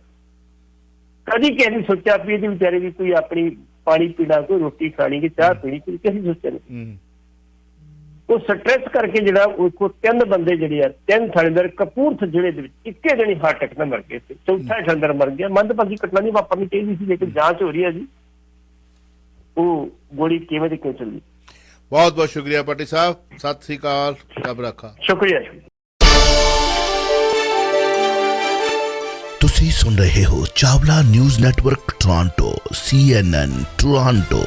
ਕਦੀ ਕਿਸੇ ਨੇ ਸੋਚਿਆ ਵੀ ਇਹਦੇ ਵਿਚਾਰੇ ਦੀ ਕੋਈ ਆਪਣੀ ਪਾਣੀ ਪੀਣਾ, ਕੋਈ ਰੋਟੀ ਖਾਣੀ, ਕਿ ਚਾਹ ਪੀਣੀ, ਕੋਈ ਕਿਸੇ ਸੋਚਿਆ ਨਹੀਂ। ਉਹ ਸਟ੍ਰੈਸ ਕਰਕੇ ਜਿਹੜਾ ਉਹ 3 ਬੰਦੇ ਜਿਹੜੇ ਆ, 3 ਥਾਣੇਦਾਰ ਕਪੂਰਥਲੇ ਜ਼ਿਲ੍ਹੇ ਦੇ ਵਿੱਚ ਇੱਕੇ ਦਿਨ ਹੀ ਹਾਰਟ ਅਟੈਕ ਨਾਲ ਮਰ ਗਏ ਸੀ। ਚੌਥਾ ਥਾਣੇਦਾਰ ਮਰ ਗਿਆ। ਮੰਦਭਾਗੀ ਘਟਨਾ ਨਹੀਂ ਵਾਪਰਨੀ ਚਾਹੀਦੀ ਸੀ, ਲੇਕਿਨ ਜਾਂਚ ਹੋ ਰਹੀ ਹੈ ਜੀ ਉਹ ਗੋਲੀ ਕਿਵੇਂ ਤੇ ਕਿਉਂ ਚੱਲੀ। ਬਹੁਤ ਬਹੁਤ ਸ਼ੁਕਰੀਆ ਪੱਟੀ ਸਾਹਿਬ, ਸਤਿ ਸ੍ਰੀ ਅਕਾਲ, ਰੱਬ ਰੱਖਾ। ਸ਼ੁਕਰੀਆ ਜੀ। ਤੁਸੀਂ ਸੁਣ ਰਹੇ ਹੋ Chawla news network Toronto CNN Toronto.